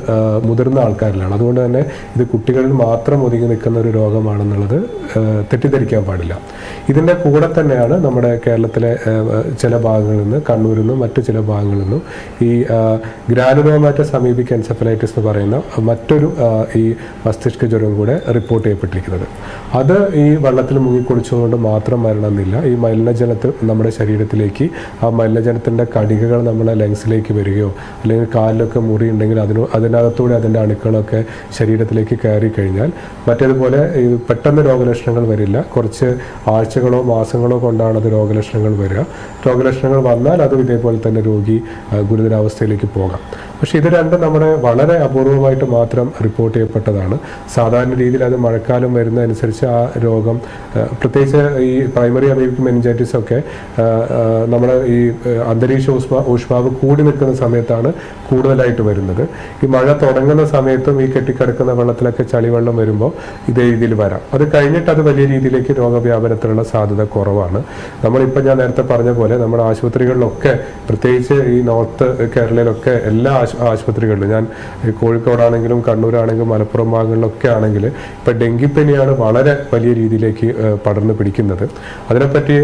മുതിർന്ന ആൾക്കാരിലാണ്. അതുകൊണ്ട് തന്നെ ഇത് കുട്ടികളിൽ മാത്രം ഒതുങ്ങി നിൽക്കുന്ന ഒരു രോഗമാണെന്നുള്ളത് തെറ്റിദ്ധരിക്കാൻ പാടില്ല. ഇതിൻ്റെ കൂടെ തന്നെയാണ് നമ്മുടെ കേരളത്തിലെ ചില ഭാഗങ്ങളിൽ നിന്ന്, കണ്ണൂരിൽ നിന്നും മറ്റു ചില ഭാഗങ്ങളിൽ നിന്നും ഈ ഗ്രാനുലോമാറ്റസ് അമീബിക് എൻസെഫലൈറ്റിസ് എന്ന് പറയുന്ന മറ്റൊരു ഈ മസ്തിഷ്ക ജ്വരം കൂടെ റിപ്പോർട്ട് ചെയ്യപ്പെട്ടിരിക്കുന്നത്. അത് ഈ വെള്ളത്തിൽ മുങ്ങിക്കുളിച്ചുകൊണ്ട് മാത്രം മരണമെന്നില്ല. ഈ മലിനജലത്തിൽ നമ്മുടെ ശരീരത്തിലേക്ക് ആ മലിനജലത്തിൻ്റെ കണികകൾ നമ്മളെ ലങ്സിലേക്ക് വരികയോ അല്ലെങ്കിൽ കാലിലൊക്കെ മുറി ഉണ്ടെങ്കിൽ അതിനകത്തൂടെ അതിൻ്റെ അണുക്കളൊക്കെ ശരീരത്തിലേക്ക് കയറി കഴിഞ്ഞാൽ മറ്റേതുപോലെ പെട്ടെന്ന് രോഗലക്ഷണങ്ങൾ വരില്ല. കുറച്ച് ആഴ്ചകളോ മാസങ്ങളോ കൊണ്ടാണ് അത് രോഗലക്ഷണങ്ങൾ വരിക. രോഗലക്ഷണങ്ങൾ വന്നാൽ അതും ഇതേപോലെ തന്നെ രോഗി ഗുരുതരാവസ്ഥയിലേക്ക് പോകാം. പക്ഷേ ഇത് രണ്ടും നമ്മുടെ വളരെ അപൂർവമായിട്ട് മാത്രം റിപ്പോർട്ട് ചെയ്യപ്പെട്ടതാണ്. സാധാരണ രീതിയിൽ അത് മഴക്കാലം വരുന്നതനുസരിച്ച് ആ രോഗം, പ്രത്യേകിച്ച് ഈ പ്രൈമറി അമീബിക് മെനിഞ്ചൈറ്റിസ് ഒക്കെ നമ്മുടെ ഈ അന്തരീക്ഷ ഊഷ്മാവ് കൂടി നിൽക്കുന്ന സമയത്താണ് കൂടുതലായിട്ട് വരുന്നത്. ഈ മഴ തുടങ്ങുന്ന സമയത്തും ഈ കെട്ടിക്കിടക്കുന്ന വെള്ളത്തിലൊക്കെ ചളിവെള്ളം വരുമ്പോൾ ഇതേ രീതിയിൽ വരാം. അത് കഴിഞ്ഞിട്ട് അത് വലിയ രീതിയിലേക്ക് രോഗവ്യാപനത്തിനുള്ള സാധ്യത കുറവാണ്. നമ്മളിപ്പോൾ ഞാൻ നേരത്തെ പറഞ്ഞ പോലെ നമ്മുടെ ആശുപത്രികളിലൊക്കെ, പ്രത്യേകിച്ച് ഈ നോർത്ത് കേരളയിലൊക്കെ എല്ലാ ആശുപത്രികളിലും, ഞാൻ കോഴിക്കോടാണെങ്കിലും കണ്ണൂരാണെങ്കിലും മലപ്പുറം ഭാഗങ്ങളിലൊക്കെ ആണെങ്കിൽ ഇപ്പം ഡെങ്കിപ്പനിയാണ് വളരെ വലിയ രീതിയിലേക്ക് പടർന്നു പിടിക്കുന്നത്. അതിനെപ്പറ്റി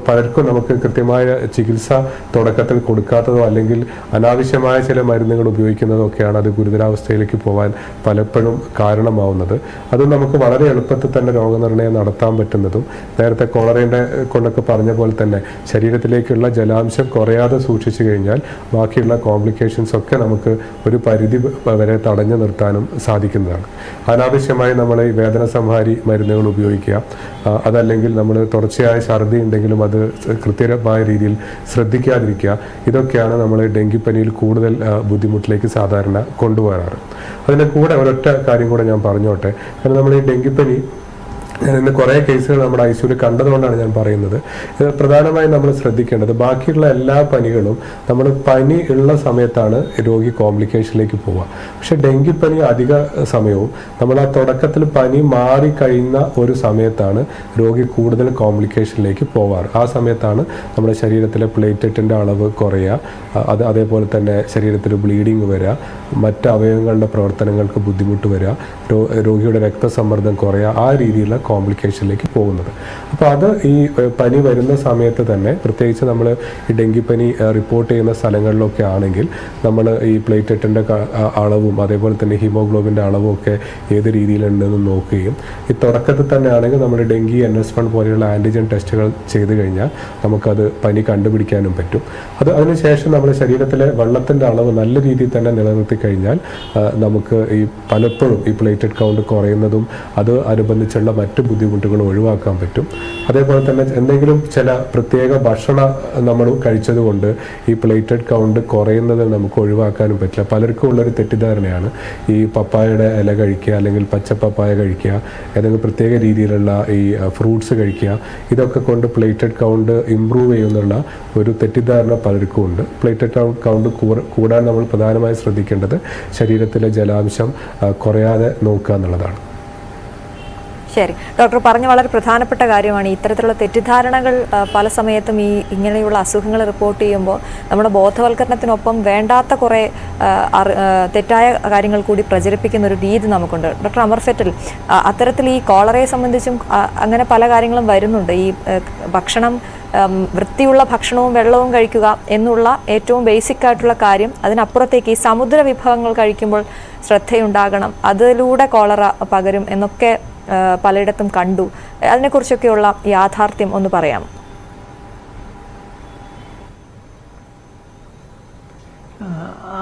പലർക്കും നമുക്ക് കൃത്യമായ ചികിത്സ തുടക്കത്തിൽ കൊടുക്കാത്തതോ അല്ലെങ്കിൽ അനാവശ്യമായ ചില മരുന്നുകൾ ഉപയോഗിക്കുന്നതോ ഒക്കെയാണ് അത് ഗുരുതരാവസ്ഥയിലേക്ക് പോകാൻ പലപ്പോഴും കാരണമാവുന്നത്. അത് നമുക്ക് വളരെ എളുപ്പത്തിൽ തന്നെ രോഗനിർണയം നടത്താൻ പറ്റുന്നതും നേരത്തെ കോളറയുടെ കൊണ്ടൊക്കെ പറഞ്ഞ പോലെ തന്നെ ശരീരത്തിലേക്കുള്ള ജലാംശം കുറയാതെ സൂക്ഷിച്ചു കഴിഞ്ഞാൽ ബാക്കിയുള്ള കോംപ്ലിക്കേഷൻസ് ഒക്കെ നമുക്ക് ഒരു പരിധി വരെ തടഞ്ഞു നിർത്താനും സാധിക്കുന്നതാണ്. അനാവശ്യമായി നമ്മൾ ഈ വേദന സംഹാരി മരുന്നുകൾ ഉപയോഗിക്കുക, അതല്ലെങ്കിൽ നമ്മൾ തുടർച്ചയായ ഛർദി ഉണ്ടെങ്കിലും അത് കൃത്യമായ രീതിയിൽ ശ്രദ്ധിക്കാതിരിക്കുക, ഇതൊക്കെയാണ് നമ്മൾ ഡെങ്കിപ്പനിയിൽ കൂടുതൽ ബുദ്ധിമുട്ടിലേക്ക് സാധാരണ കൊണ്ടുപോകാറ്. അതിൻ്റെ കൂടെ ഒരൊറ്റ കാര്യം കൂടെ ഞാൻ പറഞ്ഞോട്ടെ. കാരണം നമ്മൾ ഈ ഡെങ്കിപ്പനി ഇന്ന് കുറേ കേസുകൾ നമ്മുടെ ഐസിയുവിൽ കണ്ടതുകൊണ്ടാണ് ഞാൻ പറയുന്നത്. ഇത് പ്രധാനമായും നമ്മൾ ശ്രദ്ധിക്കേണ്ടത് ബാക്കിയുള്ള എല്ലാ പനികളും നമ്മൾ പനി ഉള്ള സമയത്താണ് രോഗി കോംപ്ലിക്കേഷനിലേക്ക് പോവുക. പക്ഷെ ഡെങ്കിപ്പനി അധിക സമയവും നമ്മൾ ആ തുടക്കത്തിൽ പനി മാറിക്കഴിയുന്ന ഒരു സമയത്താണ് രോഗി കൂടുതൽ കോംപ്ലിക്കേഷനിലേക്ക് പോവാറ്. ആ സമയത്താണ് നമ്മുടെ ശരീരത്തിലെ പ്ലേറ്റ്ലെറ്റിൻ്റെ അളവ് കുറയുക, അതേപോലെ തന്നെ ശരീരത്തിൽ ബ്ലീഡിങ് വരിക, മറ്റ് അവയവങ്ങളുടെ പ്രവർത്തനങ്ങൾക്ക് ബുദ്ധിമുട്ട് വരിക, രോഗിയുടെ രക്തസമ്മർദ്ദം കുറയുക, ആ രീതിയിലുള്ള കോംപ്ലിക്കേഷനിലേക്ക് പോകുന്നത്. അപ്പോൾ അത് ഈ പനി വരുന്ന സമയത്ത് തന്നെ, പ്രത്യേകിച്ച് നമ്മൾ ഈ ഡെങ്കിപ്പനി റിപ്പോർട്ട് ചെയ്യുന്ന സ്ഥലങ്ങളിലൊക്കെ ആണെങ്കിൽ നമ്മൾ ഈ പ്ലേറ്റ്ലെറ്റിൻ്റെ അളവും അതേപോലെ തന്നെ ഹീമോഗ്ലോബിൻ്റെ അളവും ഒക്കെ ഏത് രീതിയിലുണ്ടെന്ന് നോക്കുകയും, ഈ തുടക്കത്തിൽ തന്നെ ആണെങ്കിൽ നമ്മൾ ഡെങ്കി NS1 പോലെയുള്ള ആൻറ്റിജൻ ടെസ്റ്റുകൾ ചെയ്ത് കഴിഞ്ഞാൽ നമുക്കത് പനി കണ്ടുപിടിക്കാനും പറ്റും. അതിനുശേഷം നമ്മുടെ ശരീരത്തിലെ വെള്ളത്തിൻ്റെ അളവ് നല്ല രീതിയിൽ തന്നെ നിലനിർത്തി കഴിഞ്ഞാൽ നമുക്ക് ഈ പലപ്പോഴും ഈ പ്ലേറ്റ്ലെറ്റ് കൗണ്ട് കുറയുന്നതും അത് അനുബന്ധിച്ചുള്ള മറ്റ് ബുദ്ധിമുട്ടുകൾ ഒഴിവാക്കാൻ പറ്റും. അതേപോലെ തന്നെ എന്തെങ്കിലും ചില പ്രത്യേക ഭക്ഷണം നമ്മൾ കഴിച്ചതുകൊണ്ട് ഈ പ്ലേറ്റ്ലെറ്റ് കൗണ്ട് കുറയുന്നത് നമുക്ക് ഒഴിവാക്കാനും പറ്റില്ല. പലർക്കും ഉള്ളൊരു തെറ്റിദ്ധാരണയാണ് ഈ പപ്പായയുടെ ഇല കഴിക്കുക, അല്ലെങ്കിൽ പച്ച പപ്പായ കഴിക്കുക, ഏതെങ്കിലും പ്രത്യേക രീതിയിലുള്ള ഈ ഫ്രൂട്ട്സ് കഴിക്കുക, ഇതൊക്കെ കൊണ്ട് പ്ലേറ്റ്ലെറ്റ് കൗണ്ട് ഇമ്പ്രൂവ് ചെയ്യുന്നുള്ള ഒരു തെറ്റിദ്ധാരണ പലർക്കും ഉണ്ട്. പ്ലേറ്റ്ലെറ്റ് കൗണ്ട് കൂടാൻ നമ്മൾ പ്രധാനമായും ശ്രദ്ധിക്കേണ്ടത് ശരീരത്തിലെ ജലാംശം കുറയാതെ നോക്കുക എന്നുള്ളതാണ്. ശരി, ഡോക്ടർ പറഞ്ഞ വളരെ പ്രധാനപ്പെട്ട കാര്യമാണ്. ഇത്തരത്തിലുള്ള തെറ്റിദ്ധാരണകൾ പല സമയത്തും ഇങ്ങനെയുള്ള അസുഖങ്ങൾ റിപ്പോർട്ട് ചെയ്യുമ്പോൾ നമ്മുടെ ബോധവൽക്കരണത്തിനൊപ്പം വേണ്ടാത്ത കുറേ തെറ്റായ കാര്യങ്ങൾ കൂടി പ്രചരിപ്പിക്കുന്ന ഒരു രീതി നമുക്കുണ്ട്. ഡോക്ടർ അമർ ഫെറ്റൽ, അത്തരത്തിൽ ഈ കോളറയെ സംബന്ധിച്ചും അങ്ങനെ പല കാര്യങ്ങളും വരുന്നുണ്ട്. ഈ ഭക്ഷണം, വൃത്തിയുള്ള ഭക്ഷണവും വെള്ളവും കഴിക്കുക എന്നുള്ള ഏറ്റവും ബേസിക് ആയിട്ടുള്ള കാര്യം, അതിനപ്പുറത്തേക്ക് ഈ സമുദ്ര വിഭവങ്ങൾ കഴിക്കുമ്പോൾ ശ്രദ്ധയുണ്ടാകണം, അതിലൂടെ കോളറ പകരും എന്നൊക്കെ പലയിടത്തും കണ്ടു. അതിനെക്കുറിച്ചൊക്കെയുള്ള യാഥാർത്ഥ്യം ഒന്ന് പറയാമോ?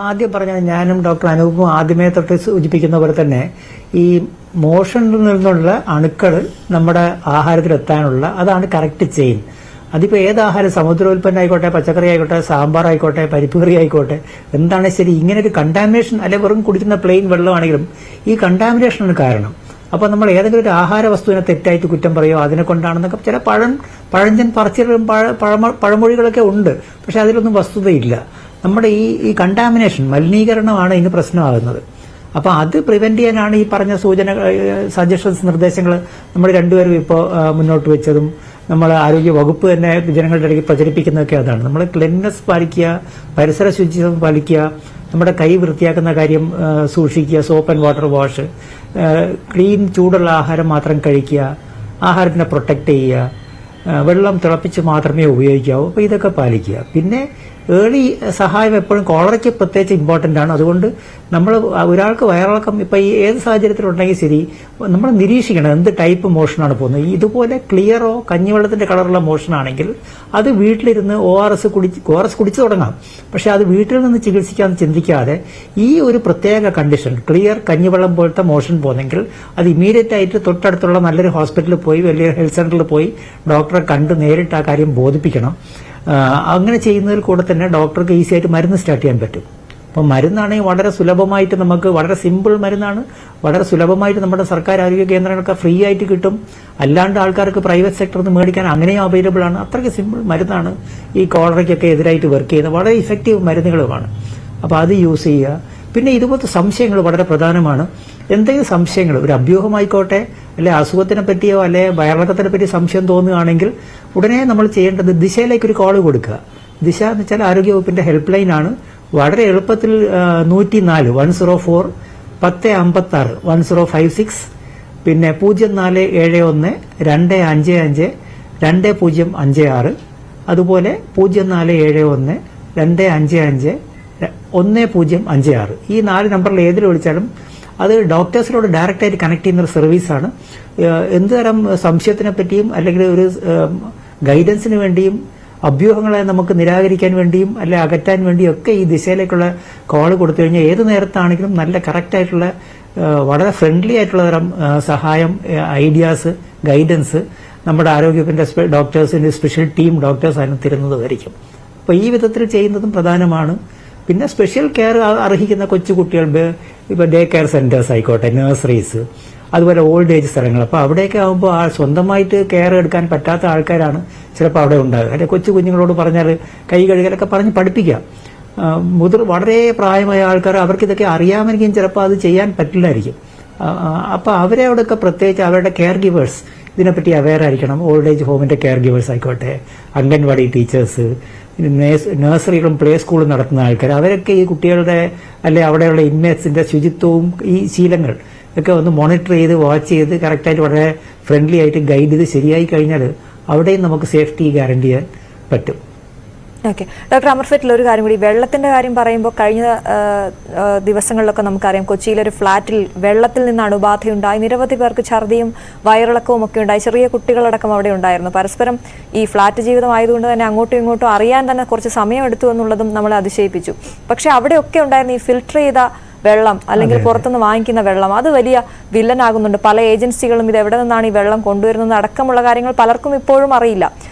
ആദ്യം പറഞ്ഞാൽ ഞാനും ഡോക്ടർ അനൂപും ആദ്യമേ തൊട്ട് സൂചിപ്പിക്കുന്ന പോലെ തന്നെ ഈ മോഷനിൽ നിന്നുള്ള അണുക്കൾ നമ്മുടെ ആഹാരത്തിലെത്താനുള്ള അതാണ് കറക്റ്റ് ചെയിൻ. അതിപ്പോൾ ഏത് ആഹാരം, സമുദ്രോൽപ്പന്നം ആയിക്കോട്ടെ, പച്ചക്കറി ആയിക്കോട്ടെ, സാമ്പാർ ആയിക്കോട്ടെ, പരിപ്പ് കറി ആയിക്കോട്ടെ, എന്താണ് ശരി, ഇങ്ങനെ ഒരു കണ്ടാമിനേഷൻ, അല്ലെ വെറും കുടിക്കുന്ന പ്ലെയിൻ വെള്ളമാണെങ്കിലും ഈ കണ്ടാമിനേഷനാണ് കാരണം. അപ്പോൾ നമ്മൾ ഏതെങ്കിലും ഒരു ആഹാര വസ്തുവിനെ തെറ്റായിട്ട് കുറ്റം പറയുമോ, അതിനെ കൊണ്ടാണെന്നൊക്കെ ചില പഴഞ്ചൻ പറച്ചിലും പഴമൊഴികളൊക്കെ ഉണ്ട്. പക്ഷെ അതിലൊന്നും വസ്തുതയില്ല. നമ്മുടെ ഈ കണ്ടാമിനേഷൻ, മലിനീകരണമാണ് ഇതിന് പ്രശ്നമാകുന്നത്. അപ്പോൾ അത് പ്രിവെന്റ് ചെയ്യാനാണ് ഈ പറഞ്ഞ സജഷൻസ്, നിർദ്ദേശങ്ങൾ നമ്മൾ രണ്ടുപേരും ഇപ്പോൾ മുന്നോട്ട് വെച്ചതും നമ്മൾ ആരോഗ്യ വകുപ്പ് തന്നെ ജനങ്ങളുടെ ഇടയ്ക്ക് പ്രചരിപ്പിക്കുന്നതൊക്കെ അതാണ്. നമ്മൾ ക്ലീൻനെസ് പാലിക്കുക, പരിസര ശുചിത്വം പാലിക്കുക, നമ്മുടെ കൈ വൃത്തിയാക്കുന്ന കാര്യം സൂക്ഷിക്കുക, soap and water wash, clean ചൂടുള്ള ആഹാരം മാത്രം കഴിക്കുക, ആഹാരത്തിനെ പ്രൊട്ടക്റ്റ് ചെയ്യുക, വെള്ളം തിളപ്പിച്ച് മാത്രമേ ഉപയോഗിക്കാവൂ. അപ്പോൾ ഇതൊക്കെ പാലിക്കുക. പിന്നെ ഏർലി സഹായം എപ്പോഴും കോളറയ്ക്ക് പ്രത്യേകിച്ച് ഇമ്പോർട്ടൻ്റ് ആണ്. അതുകൊണ്ട് നമ്മൾ ഒരാൾക്ക് വയറിളക്കം ഇപ്പം ഈ ഏത് സാഹചര്യത്തിലുണ്ടെങ്കിൽ ശരി, നമ്മൾ നിരീക്ഷിക്കണം എന്ത് ടൈപ്പ് മോഷനാണ് പോകുന്നത്. ഇതുപോലെ ക്ലിയറോ കഞ്ഞിവെള്ളത്തിൻ്റെ കളറുള്ള മോഷനാണെങ്കിൽ അത് വീട്ടിലിരുന്ന് ORS കുടിച്ചു തുടങ്ങാം. പക്ഷെ അത് വീട്ടിൽ നിന്ന് ചികിത്സിക്കാമെന്ന് ചിന്തിക്കാതെ ഈ ഒരു പ്രത്യേക കണ്ടീഷൻ, ക്ലിയർ കഞ്ഞിവെള്ളം പോലത്തെ മോഷൻ പോകുന്നെങ്കിൽ അത് ഇമീഡിയറ്റ് ആയിട്ട് തൊട്ടടുത്തുള്ള നല്ലൊരു ഹോസ്പിറ്റലിൽ പോയി, വലിയ ഹെൽത്ത് സെന്ററിൽ പോയി ഡോക്ടറെ കണ്ട് നേരിട്ട് ആ കാര്യം ബോധിപ്പിക്കണം. അങ്ങനെ ചെയ്യുന്നതിൽ കൂടെ തന്നെ ഡോക്ടർക്ക് ഈസി ആയിട്ട് മരുന്ന് സ്റ്റാർട്ട് ചെയ്യാൻ പറ്റും. അപ്പം മരുന്നാണെങ്കിൽ വളരെ സുലഭമായിട്ട് നമുക്ക്, വളരെ സിമ്പിൾ മരുന്നാണ്, വളരെ സുലഭമായിട്ട് നമ്മുടെ സർക്കാർ ആരോഗ്യ കേന്ദ്രങ്ങളൊക്കെ ഫ്രീ ആയിട്ട് കിട്ടും. അല്ലാണ്ട് ആൾക്കാർക്ക് പ്രൈവറ്റ് സെക്ടറിൽ നിന്ന് മേടിക്കാൻ അങ്ങനെയും അവൈലബിൾ ആണ്. അത്രയ്ക്ക് സിമ്പിൾ മരുന്നാണ് ഈ കോളറയ്ക്കൊക്കെ എതിരായിട്ട് വർക്ക് ചെയ്യുന്നത്. വളരെ ഇഫക്റ്റീവ് മരുന്നുകളുമാണ്. അപ്പോൾ അത് യൂസ് ചെയ്യുക. പിന്നെ ഇതുപോലത്തെ സംശയങ്ങൾ വളരെ പ്രധാനമാണ്. എന്തെങ്കിലും സംശയങ്ങൾ, ഒരു അഭ്യൂഹമായിക്കോട്ടെ, അല്ലെ അസുഖത്തിനെ പറ്റിയോ അല്ലെ വയറിളക്കത്തിനെ പറ്റി സംശയം തോന്നുകയാണെങ്കിൽ ഉടനെ നമ്മൾ ചെയ്യേണ്ടത് ദിശയിലേക്ക് ഒരു കോൾ കൊടുക്കുക. ദിശ എന്ന് വെച്ചാൽ ആരോഗ്യവകുപ്പിന്റെ ഹെൽപ്പ് ലൈൻ ആണ്. വളരെ എളുപ്പത്തിൽ 104 104 1056 1056, പിന്നെ 0471 255 2056, അതുപോലെ 0471 255 1056. ഈ 4 നമ്പറിൽ ഏതിൽ വിളിച്ചാലും അത് ഡോക്ടേഴ്സിനോട് ഡയറക്റ്റായിട്ട് കണക്ട് ചെയ്യുന്ന ഒരു സർവീസാണ്. എന്തുതരം സംശയത്തിനെ പറ്റിയും അല്ലെങ്കിൽ ഒരു ഗൈഡൻസിന് വേണ്ടിയും അഭ്യൂഹങ്ങളെ നമുക്ക് നിരാകരിക്കാൻ വേണ്ടിയും അല്ലെ അകറ്റാൻ വേണ്ടിയും ഒക്കെ ഈ ദിശയിലേക്കുള്ള കോൾ കൊടുത്തു കഴിഞ്ഞാൽ ഏത് നേരത്താണെങ്കിലും നല്ല കറക്റ്റായിട്ടുള്ള, വളരെ ഫ്രണ്ട്ലി ആയിട്ടുള്ള തരം സഹായം, ഐഡിയാസ്, ഗൈഡൻസ് നമ്മുടെ ആരോഗ്യത്തിൻ്റെ ഡോക്ടേഴ്സിൻ്റെ സ്പെഷ്യൽ ടീം ഡോക്ടേഴ്സ് അതിന് തരുന്നതായിരിക്കും. അപ്പോൾ ഈ വിധത്തിൽ ചെയ്യുന്നതും പ്രധാനമാണ്. പിന്നെ സ്പെഷ്യൽ കെയർ അർഹിക്കുന്ന കൊച്ചുകുട്ടികൾ, ഇപ്പോൾ ഡേ കെയർ സെന്റേഴ്സ് ആയിക്കോട്ടെ, നഴ്സറീസ്, അതുപോലെ ഓൾഡ് ഏജ് സ്ഥലങ്ങൾ. അപ്പോൾ അവിടെയൊക്കെ ആകുമ്പോൾ സ്വന്തമായിട്ട് കെയർ എടുക്കാൻ പറ്റാത്ത ആൾക്കാരാണ് ചിലപ്പോൾ അവിടെ ഉണ്ടാകുക. അല്ലെങ്കിൽ കൊച്ചു കുഞ്ഞുങ്ങളോട് പറഞ്ഞാൽ കൈ കഴുകലൊക്കെ പറഞ്ഞ് പഠിപ്പിക്കാം. വളരെ പ്രായമായ ആൾക്കാർ അവർക്കിതൊക്കെ അറിയാമെങ്കിലും ചിലപ്പോൾ അത് ചെയ്യാൻ പറ്റില്ലായിരിക്കും. അപ്പോൾ അവരെ അവിടെയൊക്കെ പ്രത്യേകിച്ച് അവരുടെ കെയർ ഗിവേഴ്സ് ഇതിനെപ്പറ്റി അവെയർ ആയിരിക്കണം. ഓൾഡ് ഏജ് ഹോമിന്റെ കെയർ ഗിവേഴ്സ് ആയിക്കോട്ടെ, അംഗൻവാടി ടീച്ചേഴ്സ്, നഴ്സറികളും പ്ലേ സ്കൂളും നടത്തുന്ന ആൾക്കാർ, അവരൊക്കെ ഈ കുട്ടികളുടെ അല്ലെ അവിടെയുള്ള ഇൻമേറ്റ്സിന്റെ ശുചിത്വവും ഈ ശീലങ്ങൾ ഒക്കെ ഒന്ന് മോണിറ്റർ ചെയ്ത് വാച്ച് ചെയ്ത് കറക്റ്റായിട്ട് വളരെ ഫ്രണ്ട്ലി ആയിട്ട് ഗൈഡ് ചെയ്ത് ശരിയായി കഴിഞ്ഞാൽ അവിടെയും നമുക്ക് സേഫ്റ്റി ഗ്യാരണ്ടി ചെയ്യാൻ പറ്റും. ഓക്കെ ഡോക്ടർ അമർഫെറ്റിൽ ഒരു കാര്യം കൂടി, വെള്ളത്തിന്റെ കാര്യം പറയുമ്പോൾ കഴിഞ്ഞ ദിവസങ്ങളിലൊക്കെ നമുക്കറിയാം കൊച്ചിയിലൊരു ഫ്ളാറ്റിൽ വെള്ളത്തിൽ നിന്നാണ് ഉപാധിയുണ്ടായി, നിരവധി പേർക്ക് ഛർദിയും വയറിളക്കവും ഒക്കെ ഉണ്ടായി, ചെറിയ കുട്ടികളടക്കം അവിടെ ഉണ്ടായിരുന്നു. പരസ്പരം ഈ ഫ്ളാറ്റ് ജീവിതം ആയതുകൊണ്ട് തന്നെ അങ്ങോട്ടും ഇങ്ങോട്ടും അറിയാൻ തന്നെ കുറച്ച് സമയമെടുത്തു എന്നുള്ളതും നമ്മളെ അതിശയിപ്പിച്ചു. പക്ഷെ അവിടെയൊക്കെ ഉണ്ടായിരുന്ന ഈ ഫിൽട്ടർ ചെയ്ത വെള്ളം അല്ലെങ്കിൽ പുറത്തുനിന്ന് വാങ്ങിക്കുന്ന വെള്ളം അത് വലിയ വില്ലനാകുന്നുണ്ട്. പല ഏജൻസികളും ഇത് എവിടെ നിന്നാണ് ഈ വെള്ളം കൊണ്ടുവരുന്നത് അടക്കമുള്ള കാര്യങ്ങൾ പലർക്കും ഇപ്പോഴും അറിയില്ല.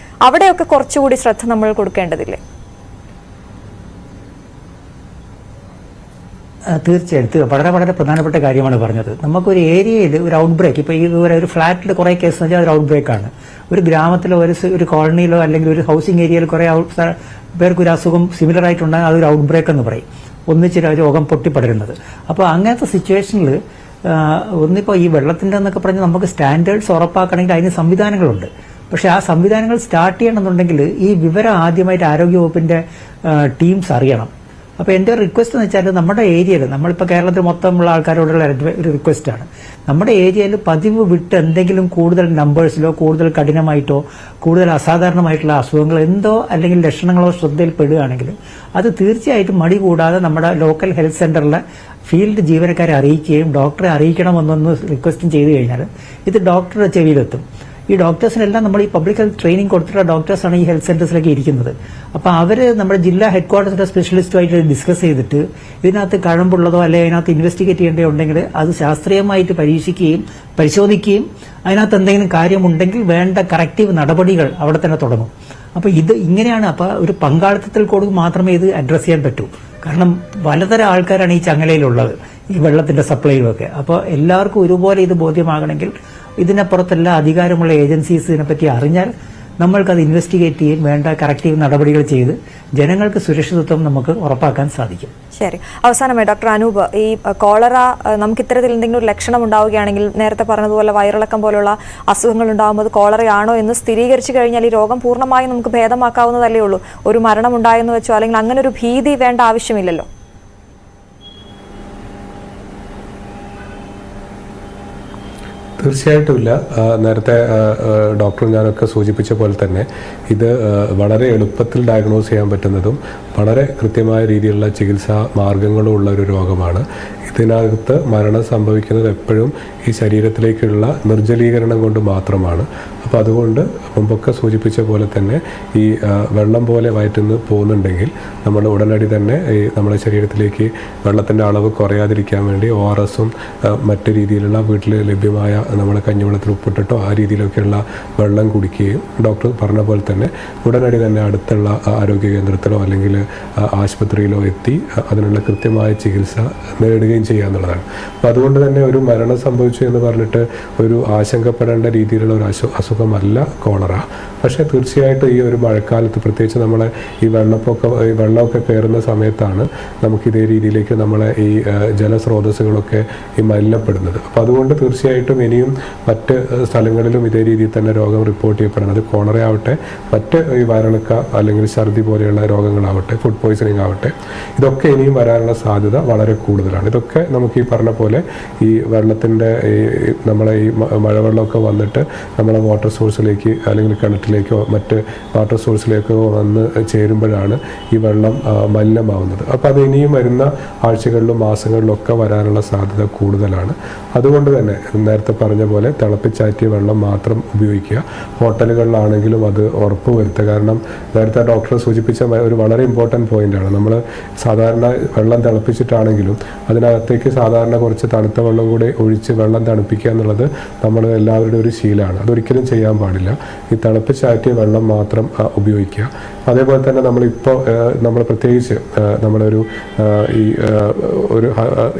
അവിടെയൊക്കെ കുറച്ചുകൂടി ശ്രദ്ധ നമ്മൾ കൊടുക്കേണ്ടതില്ലേ? തീർച്ചയായിട്ടും വളരെ വളരെ പ്രധാനപ്പെട്ട കാര്യമാണ് പറഞ്ഞത്. നമുക്കൊരു ഏരിയയിൽ ഒരു ഔട്ട് ബ്രേക്ക്, ഇപ്പോൾ ഈ ഒരു ഫ്ലാറ്റിൽ കുറേ കേസ് വെച്ചാൽ അതൊരു ഔട്ട് ബ്രേക്കാണ്. ഒരു ഗ്രാമത്തിലോ ഒരു കോളനിയിലോ അല്ലെങ്കിൽ ഒരു ഹൗസിംഗ് ഏരിയയിൽ കുറേ പേർക്ക് ഒരു അസുഖം സിമിലർ ആയിട്ടുണ്ടെങ്കിൽ അതൊരു ഔട്ട് ബ്രേക്ക് എന്ന് പറയും, ഒന്നിച്ച് രോഗം പൊട്ടിപ്പടരുന്നത്. അപ്പോൾ അങ്ങനത്തെ സിറ്റുവേഷനിൽ ഒന്നിപ്പോൾ ഈ വെള്ളത്തിൻ്റെ എന്നൊക്കെ പറഞ്ഞ് നമുക്ക് സ്റ്റാൻഡേർഡ്സ് ഉറപ്പാക്കണമെങ്കിൽ അതിന് സംവിധാനങ്ങളുണ്ട്. പക്ഷെ ആ സംവിധാനങ്ങൾ സ്റ്റാർട്ട് ചെയ്യണമെന്നുണ്ടെങ്കിൽ ഈ വിവരം ആദ്യമായിട്ട് ആരോഗ്യവകുപ്പിന്റെ ടീംസ് അറിയണം. അപ്പോൾ എൻ്റെ ഒരു റിക്വസ്റ്റ് എന്ന് വെച്ചാൽ നമ്മുടെ ഏരിയയിൽ, നമ്മളിപ്പോൾ കേരളത്തിൽ മൊത്തമുള്ള ആൾക്കാരോടുള്ള ഒരു റിക്വസ്റ്റാണ്, നമ്മുടെ ഏരിയയിൽ പതിവ് വിട്ട് എന്തെങ്കിലും കൂടുതൽ നമ്പേഴ്സിലോ കൂടുതൽ കഠിനമായിട്ടോ കൂടുതൽ അസാധാരണമായിട്ടുള്ള അസുഖങ്ങൾ എന്തോ അല്ലെങ്കിൽ ലക്ഷണങ്ങളോ ശ്രദ്ധയിൽപ്പെടുകയാണെങ്കിൽ അത് തീർച്ചയായിട്ടും മടി കൂടാതെ നമ്മുടെ ലോക്കൽ ഹെൽത്ത് സെന്ററിലെ ഫീൽഡ് ജീവനക്കാരെ അറിയിക്കുകയും ഡോക്ടറെ അറിയിക്കണമെന്നൊന്ന് റിക്വസ്റ്റും ചെയ്തു കഴിഞ്ഞാൽ ഇത് ഡോക്ടറുടെ ചെവിയിലെത്തും. ഈ ഡോക്ടേഴ്സിനെല്ലാം നമ്മൾ ഈ പബ്ലിക് ഹെൽത്ത് ട്രെയിനിങ് കൊടുത്തിട്ടുള്ള ഡോക്ടേഴ്സാണ് ഈ ഹെൽത്ത് സെന്റേഴ്സിലേക്ക് ഇരിക്കുന്നത്. അപ്പോൾ അവർ നമ്മുടെ ജില്ലാ ഹെഡ് ക്വാർട്ടേഴ്സിന്റെ സ്പെഷ്യലിസ്റ്റുമായിട്ട് ഡിസ്കസ് ചെയ്തിട്ട് ഇതിനകത്ത് കഴമ്പുള്ളതോ അല്ലെങ്കിൽ അതിനകത്ത് ഇൻവെസ്റ്റിഗേറ്റ് ചെയ്യേണ്ടതോ ഉണ്ടെങ്കിൽ അത് ശാസ്ത്രീയമായിട്ട് പരീക്ഷിക്കുകയും പരിശോധിക്കുകയും അതിനകത്ത് എന്തെങ്കിലും കാര്യമുണ്ടെങ്കിൽ വേണ്ട കറക്റ്റീവ് നടപടികൾ അവിടെ തന്നെ തുടങ്ങും. അപ്പോൾ ഇത് ഇങ്ങനെയാണ്. അപ്പോൾ ഒരു പങ്കാളിത്തത്തിൽ കൂടി മാത്രമേ ഇത് അഡ്രസ്സ് ചെയ്യാൻ പറ്റൂ. കാരണം പലതരം ആൾക്കാരാണ് ഈ ചങ്ങലയിലുള്ളത്, ഈ വെള്ളത്തിന്റെ സപ്ലൈയിലൊക്കെ. അപ്പോൾ എല്ലാവർക്കും ഒരുപോലെ ഇത് ബോധ്യമാകണമെങ്കിൽ ഇതിനപ്പുറത്തെല്ലാ അധികാരമുള്ള ഏജൻസീസ് ഇതിനെപ്പറ്റി അറിഞ്ഞാൽ നമ്മൾക്കത് ഇൻവെസ്റ്റിഗേറ്റ് ചെയ്യും വേണ്ട കറക്റ്റീവ് നടപടികൾ ചെയ്ത് ജനങ്ങൾക്ക് സുരക്ഷിതത്വം നമുക്ക് ഉറപ്പാക്കാൻ സാധിക്കും. ശരി, അവസാനമായി ഡോക്ടർ അനൂപ്, ഈ കോളറ നമുക്ക് ഇത്തരത്തിൽ എന്തെങ്കിലും ഒരു ലക്ഷണം ഉണ്ടാവുകയാണെങ്കിൽ നേരത്തെ പറഞ്ഞതുപോലെ വയറിളക്കം പോലുള്ള അസുഖങ്ങൾ ഉണ്ടാകുമ്പോൾ കോളറയാണോ എന്ന് സ്ഥിരീകരിച്ചു കഴിഞ്ഞാൽ ഈ രോഗം പൂർണ്ണമായും നമുക്ക് ഭേദമാക്കാവുന്നതല്ലേ ഉള്ളൂ. ഒരു മരണം ഉണ്ടായെന്ന് വെച്ചോ അല്ലെങ്കിൽ അങ്ങനെ ഒരു ഭീതി വേണ്ട ആവശ്യമില്ലല്ലോ. തീർച്ചയായിട്ടും ഇല്ല. നേരത്തെ ഡോക്ടർ ഞാനൊക്കെ സൂചിപ്പിച്ച പോലെ തന്നെ ഇത് വളരെ എളുപ്പത്തിൽ ഡയഗ്നോസ് ചെയ്യാൻ പറ്റുന്നതും വളരെ കൃത്യമായ രീതിയിലുള്ള ചികിത്സാ മാർഗങ്ങളും ഉള്ള ഒരു രോഗമാണ്. ഇതിനകത്ത് മരണം സംഭവിക്കുന്നത് എപ്പോഴും ഈ ശരീരത്തിലേക്കുള്ള നിർജ്ജലീകരണം കൊണ്ട് മാത്രമാണ്. അപ്പോൾ അതുകൊണ്ട് മുമ്പൊക്കെ സൂചിപ്പിച്ച പോലെ തന്നെ ഈ വെള്ളം പോലെ വയറ്റുന്ന് പോകുന്നുണ്ടെങ്കിൽ നമ്മൾ ഉടനടി തന്നെ ഈ നമ്മുടെ ശരീരത്തിലേക്ക് വെള്ളത്തിൻ്റെ അളവ് കുറയാതിരിക്കാൻ വേണ്ടി ORSഉം മറ്റു രീതിയിലുള്ള വീട്ടിൽ ലഭ്യമായ നമ്മൾ കഞ്ഞിവെള്ളത്തിൽ ഉപ്പിട്ടിട്ടോ ആ രീതിയിലൊക്കെയുള്ള വെള്ളം കുടിക്കുകയും ഡോക്ടർ പറഞ്ഞ പോലെ തന്നെ ഉടനടി തന്നെ അടുത്തുള്ള ആരോഗ്യ കേന്ദ്രത്തിലോ അല്ലെങ്കിൽ ആശുപത്രിയിലോ എത്തി അതിനുള്ള കൃത്യമായ ചികിത്സ നേടുകയും ചെയ്യുക എന്നുള്ളതാണ്. അപ്പോൾ അതുകൊണ്ട് തന്നെ ഒരു മരണം സംഭവിച്ചു എന്ന് പറഞ്ഞിട്ട് ഒരു ആശങ്കപ്പെടേണ്ട രീതിയിലുള്ള ഒരു അസുഖമല്ല കോളറ. പക്ഷേ തീർച്ചയായിട്ടും ഈ ഒരു മഴക്കാലത്ത് പ്രത്യേകിച്ച് നമ്മളെ ഈ വെള്ളമൊക്കെ കയറുന്ന സമയത്താണ് നമുക്ക് ഇതേ രീതിയിലേക്ക് നമ്മളെ ഈ ജലസ്രോതസ്സുകളൊക്കെ ഈ മലിനപ്പെടുന്നത്. അപ്പോൾ അതുകൊണ്ട് തീർച്ചയായിട്ടും ഇനിയും മറ്റ് സ്ഥലങ്ങളിലും ഇതേ രീതിയിൽ തന്നെ രോഗം റിപ്പോർട്ട് ചെയ്യപ്പെടുന്നത് കോളറ ആവട്ടെ, മറ്റ് ഈ വയറിളക്ക അല്ലെങ്കിൽ ഛർദി പോലെയുള്ള രോഗങ്ങളാവട്ടെ, ഫുഡ് പോയ്സണിങ് ആവട്ടെ, ഇതൊക്കെ ഇനിയും വരാനുള്ള സാധ്യത വളരെ കൂടുതലാണ്. ഇതൊക്കെ നമുക്ക് ഈ പറഞ്ഞ പോലെ ഈ വെള്ളത്തിൻ്റെ നമ്മളെ ഈ മഴവെള്ളമൊക്കെ വന്നിട്ട് നമ്മളെ വാട്ടർ സോഴ്സിലേക്ക് അല്ലെങ്കിൽ കിണറ്റിലേക്കോ മറ്റ് വാട്ടർ സോഴ്സിലേക്കോ വന്ന് ചേരുമ്പോഴാണ് ഈ വെള്ളം മലിനമാവുന്നത്. അപ്പോൾ അത് ഇനിയും വരുന്ന ആഴ്ചകളിലും മാസങ്ങളിലും ഒക്കെ വരാനുള്ള സാധ്യത കൂടുതലാണ്. അതുകൊണ്ട് തന്നെ നേരത്തെ പറഞ്ഞ പോലെ തിളപ്പിച്ചാറ്റിയ വെള്ളം മാത്രം ഉപയോഗിക്കുക. ഹോട്ടലുകളിലാണെങ്കിലും അത് ഉറപ്പ് വരുത്തുക. കാരണം നേരത്തെ ഡോക്ടർ സൂചിപ്പിച്ച ഒരു വളരെ ഇമ്പോർട്ടൻറ്റ് പോയിന്റാണ്. നമ്മൾ സാധാരണ വെള്ളം തിളപ്പിച്ചിട്ടാണെങ്കിലും അതിനകത്തേക്ക് സാധാരണ കുറച്ച് തണുത്ത വെള്ളം കൂടി ഒഴിച്ച് വെള്ളം തണുപ്പിക്കുക എന്നുള്ളത് നമ്മൾ എല്ലാവരുടെയും ഒരു ശീലമാണ്. അതൊരിക്കലും ചെയ്യാൻ പാടില്ല. ഈ തിളപ്പിച്ചാറ്റിയ വെള്ളം മാത്രം ഉപയോഗിക്കുക. അതേപോലെ തന്നെ നമ്മൾ പ്രത്യേകിച്ച് നമ്മളൊരു ഒരു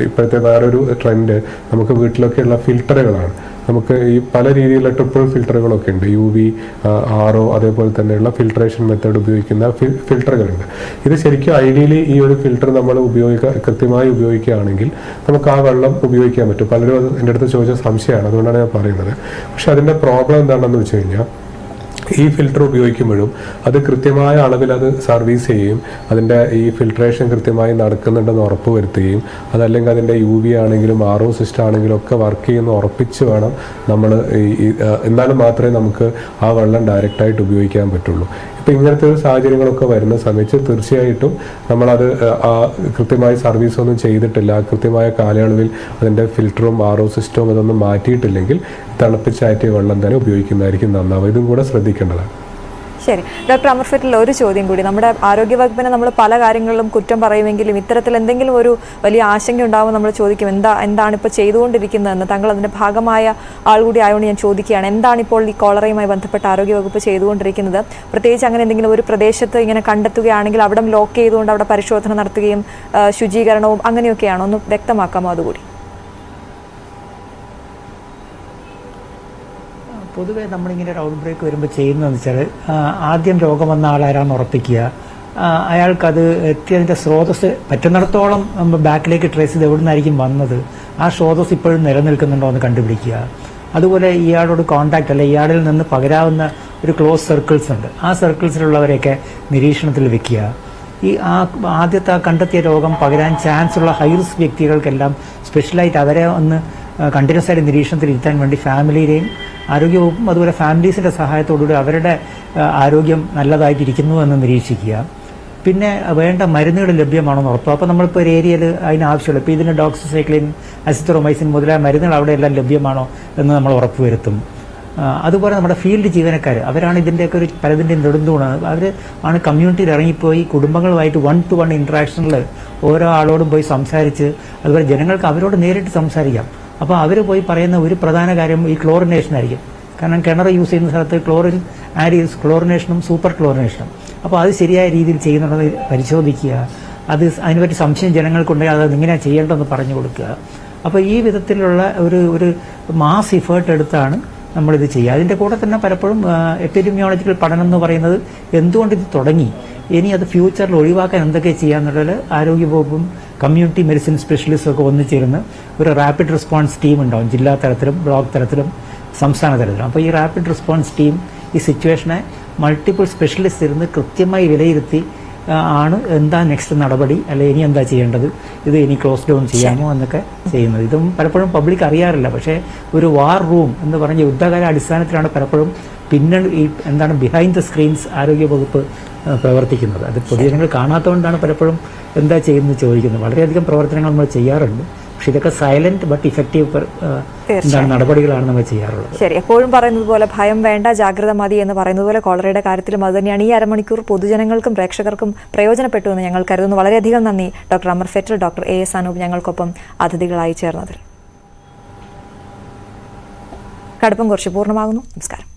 ഇപ്പോഴത്തെ വേറൊരു ട്രെൻഡ് നമുക്ക് വീട്ടിലൊക്കെയുള്ള ഫിൽറ്ററുകളാണ്. നമുക്ക് ഈ പല രീതിയിലുള്ള ട്രിപ്പിൾ ഫിൽറ്ററുകളൊക്കെ ഉണ്ട്. UV, RO അതേപോലെ തന്നെയുള്ള ഫിൽട്രേഷൻ മെത്തേഡ് ഉപയോഗിക്കുന്ന ഫിൽറ്ററുകളുണ്ട്. ഇത് ശരിക്കും ഐഡിയലി ഈ ഒരു ഫിൽറ്റർ നമ്മൾ കൃത്യമായി ഉപയോഗിക്കുകയാണെങ്കിൽ നമുക്ക് ആ വെള്ളം ഉപയോഗിക്കാൻ പറ്റും. പലരും എൻ്റെ അടുത്ത് ചോദിച്ച സംശയമാണ്, അതുകൊണ്ടാണ് ഞാൻ പറയുന്നത്. പക്ഷെ അതിൻ്റെ പ്രോബ്ലം എന്താണെന്ന് വെച്ച് കഴിഞ്ഞാൽ ഈ ഫിൽറ്റർ ഉപയോഗിക്കുമ്പോഴും അത് കൃത്യമായ അളവിൽ അത് സർവീസ് ചെയ്യുകയും അതിൻ്റെ ഈ ഫിൽട്രേഷൻ കൃത്യമായി നടക്കുന്നുണ്ടെന്ന് ഉറപ്പ് വരുത്തുകയും അതല്ലെങ്കിൽ അതിൻ്റെ UV ആണെങ്കിലും RO സിസ്റ്റം ആണെങ്കിലും ഒക്കെ വർക്ക് ചെയ്യുന്ന ഉറപ്പിച്ച് വേണം നമ്മൾ എന്നാലും മാത്രമേ നമുക്ക് ആ വെള്ളം ഡയറക്റ്റായിട്ട് ഉപയോഗിക്കാൻ പറ്റുള്ളൂ. ഇപ്പം ഇങ്ങനത്തെ ഒരു സാഹചര്യങ്ങളൊക്കെ വരുന്ന സമയത്ത് തീർച്ചയായിട്ടും നമ്മളത് കൃത്യമായി സർവീസ് ഒന്നും ചെയ്തിട്ടില്ല, കൃത്യമായ കാലയളവിൽ അതിൻ്റെ ഫിൽറ്ററും RO സിസ്റ്റവും ഇതൊന്നും മാറ്റിയിട്ടില്ലെങ്കിൽ തിളപ്പിച്ചാറ്റിയ വെള്ളം തന്നെ ഉപയോഗിക്കുന്നതായിരിക്കും നന്നാവുക. ഇതും കൂടെ ശ്രദ്ധിക്കേണ്ടതാണ്. ശരി ഡോക്ടർ അമർ ഫെറ്റൽ, ഒരു ചോദ്യം കൂടി. നമ്മുടെ ആരോഗ്യവകുപ്പിനെ നമ്മൾ പല കാര്യങ്ങളിലും കുറ്റം പറയുമെങ്കിലും ഇത്തരത്തിൽ എന്തെങ്കിലും ഒരു വലിയ ആശങ്ക ഉണ്ടാകുമ്പോൾ നമ്മൾ ചോദിക്കും എന്താണ് ഇപ്പോൾ ചെയ്തുകൊണ്ടിരിക്കുന്നതെന്ന്. താങ്കൾ അതിൻ്റെ ഭാഗമായ ആൾ കൂടി ആയതുകൊണ്ട് ഞാൻ ചോദിക്കുകയാണ്, എന്താണ് ഇപ്പോൾ ഈ കോളറയുമായി ബന്ധപ്പെട്ട് ആരോഗ്യവകുപ്പ് ചെയ്തുകൊണ്ടിരിക്കുന്നത്? പ്രത്യേകിച്ച് അങ്ങനെ എന്തെങ്കിലും ഒരു പ്രദേശത്ത് ഇങ്ങനെ കണ്ടെത്തുകയാണെങ്കിൽ അവിടെ ലോക്ക് ചെയ്തുകൊണ്ട് അവിടെ പരിശോധന നടത്തുകയും ശുചീകരണവും അങ്ങനെയൊക്കെയാണോ? ഒന്ന് വ്യക്തമാക്കാമോ അതുകൂടി? പൊതുവേ നമ്മളിങ്ങനെ ഒരു ഔട്ട് ബ്രേക്ക് വരുമ്പോൾ ചെയ്യുന്നതെന്ന് വെച്ചാൽ ആദ്യം രോഗം വന്ന ആളാരാന്ന് ഉറപ്പിക്കുക, അയാൾക്കത് എത്തിയതിൻ്റെ സ്രോതസ് പറ്റുന്നിടത്തോളം ബാക്കിലേക്ക് ട്രേസ് ചെയ്ത് എവിടെ നിന്നായിരിക്കും വന്നത്, ആ സ്രോതസ് ഇപ്പോഴും നിലനിൽക്കുന്നുണ്ടോ എന്ന് കണ്ടുപിടിക്കുക. അതുപോലെ ഇയാളോട് കോൺടാക്റ്റ് അല്ല ഇയാളിൽ നിന്ന് പകരാവുന്ന ഒരു ക്ലോസ് സർക്കിൾസ് ഉണ്ട്, ആ സർക്കിൾസിലുള്ളവരെയൊക്കെ നിരീക്ഷണത്തിൽ വെക്കുക. ആദ്യത്തെ കണ്ടെത്തിയ രോഗം പകരാൻ ചാൻസ് ഉള്ള ഹൈ റിസ്ക് വ്യക്തികൾക്കെല്ലാം സ്പെഷ്യലായിട്ട് അവരെ ഒന്ന് കണ്ടിന്യൂസ് ആയിട്ട് നിരീക്ഷണത്തിൽ ഇരുത്താൻ വേണ്ടി ഫാമിലിയുടെയും ആരോഗ്യവകുപ്പും അതുപോലെ ഫാമിലീസിൻ്റെ സഹായത്തോടുകൂടി അവരുടെ ആരോഗ്യം നല്ലതായിട്ടിരിക്കുന്നു എന്ന് നിരീക്ഷിക്കുക. പിന്നെ വേണ്ട മരുന്നുകൾ ലഭ്യമാണെന്ന് ഉറപ്പ്. അപ്പോൾ നമ്മളിപ്പോൾ ഒരു ഏരിയയിൽ അതിനാവശ്യമുള്ള ഇപ്പോൾ ഇതിന് ഡോക്സിസൈക്ലിൻ, അസിത്രോമൈസിൻ മുതലായ മരുന്നുകൾ അവിടെ എല്ലാം ലഭ്യമാണോ എന്ന് നമ്മൾ ഉറപ്പുവരുത്തും. അതുപോലെ നമ്മുടെ ഫീൽഡ് ജീവനക്കാർ അവരാണ് ഇതിൻ്റെയൊക്കെ ഒരു പലതിൻ്റെയും നെടുന്തൂണ്. അവർ ആണ് കമ്മ്യൂണിറ്റിയിൽ ഇറങ്ങിപ്പോയി കുടുംബങ്ങളുമായിട്ട് 1-to-1 ഇൻട്രാക്ഷനിൽ ഓരോ ആളോടും പോയി സംസാരിച്ച് അതുപോലെ ജനങ്ങൾക്ക് അവരോട് നേരിട്ട് സംസാരിക്കാം. അപ്പോൾ അവർ പോയി പറയുന്ന ഒരു പ്രധാന കാര്യം ഈ ക്ലോറിനേഷൻ ആയിരിക്കും. കാരണം കിണർ യൂസ് ചെയ്യുന്ന സ്ഥലത്ത് ക്ലോറിൻ ആഡ് ചെയ്ത് ക്ലോറിനേഷനും സൂപ്പർ ക്ലോറിനേഷനും. അപ്പോൾ അത് ശരിയായ രീതിയിൽ ചെയ്യുന്നുണ്ടെന്ന് പരിശോധിക്കുക. അതിനെപ്പറ്റി സംശയം ജനങ്ങൾക്കുണ്ടെങ്കിൽ അത് ഇങ്ങനെയാണ് ചെയ്യേണ്ടതെന്ന് പറഞ്ഞു കൊടുക്കുക. അപ്പോൾ ഈ വിധത്തിലുള്ള ഒരു മാസ് ഇഫേർട്ട് എടുത്താണ് നമ്മളിത് ചെയ്യുക. അതിൻ്റെ കൂടെ തന്നെ പലപ്പോഴും എപ്പിഡെമിയോളജിക്കൽ പഠനം എന്ന് പറയുന്നത് എന്തുകൊണ്ട് ഇത് തുടങ്ങി, ഇനി അത് ഫ്യൂച്ചറിൽ ഒഴിവാക്കാൻ എന്തൊക്കെ ചെയ്യാന്നുള്ളത് ആരോഗ്യവകുപ്പും കമ്മ്യൂണിറ്റി മെഡിസിൻ സ്പെഷ്യലിസ്റ്റും ഒക്കെ ഒന്നിച്ചിരുന്ന് ഒരു റാപ്പിഡ് റെസ്പോൺസ് ടീം ഉണ്ടാവും, ജില്ലാ തലത്തിലും ബ്ലോക്ക് തലത്തിലും സംസ്ഥാന തലത്തിലും. അപ്പോൾ ഈ റാപ്പിഡ് റെസ്പോൺസ് ടീം ഈ സിറ്റുവേഷനെ മൾട്ടിപ്പിൾ സ്പെഷ്യലിസ്റ്റ് ഇരുന്ന് കൃത്യമായി വിലയിരുത്തി ആണ് എന്താ നെക്സ്റ്റ് നടപടി, അല്ലെ ഇനി എന്താ ചെയ്യേണ്ടത്, ഇത് ഇനി ക്ലോസ് ഡൗൺ ചെയ്യാമോ എന്നൊക്കെ ചെയ്യുന്നത്. ഇതും പലപ്പോഴും പബ്ലിക് അറിയാറില്ല. പക്ഷേ ഒരു വാർ റൂം എന്ന് പറഞ്ഞ യുദ്ധകാല അടിസ്ഥാനത്തിലാണ് പലപ്പോഴും പിന്നെ ഈ ബിഹൈൻഡ് ദ സ്ക്രീൻസ് ആരോഗ്യവകുപ്പ് പ്രവർത്തിക്കുന്നത്. അത് പൊതുജനങ്ങൾ കാണാത്തതുകൊണ്ടാണ് പലപ്പോഴും എന്താ ചെയ്യുന്നത് ചോദിക്കുന്നത്. വളരെയധികം പ്രവർത്തനങ്ങൾ നമ്മൾ ചെയ്യാറുണ്ട്, പക്ഷെ ഇതൊക്കെ സൈലന്റ് ബട്ട് ഇഫക്റ്റീവ് നടപടികളാണ് നമ്മൾ ചെയ്യാറുള്ളത്. ശരി, എപ്പോഴും പറയുന്നത് പോലെ ഭയം വേണ്ട, ജാഗ്രത മതി എന്ന് പറയുന്നത് പോലെ കോളറയുടെ കാര്യത്തിലും അത് തന്നെയാണ്. ഈ അരമണിക്കൂർ പൊതുജനങ്ങൾക്കും പ്രേക്ഷകർക്കും പ്രയോജനപ്പെട്ടു എന്ന് ഞങ്ങൾ കരുതുന്നു. വളരെയധികം നന്ദി ഡോക്ടർ അമർ ഫെറ്റൽ, ഡോക്ടർ AS അനൂപ് ഞങ്ങൾക്കൊപ്പം അതിഥികളായി ചേർന്നതിൽ. കടുപ്പം കുറിച്ച് പൂർണ്ണമാകുന്നു. നമസ്കാരം.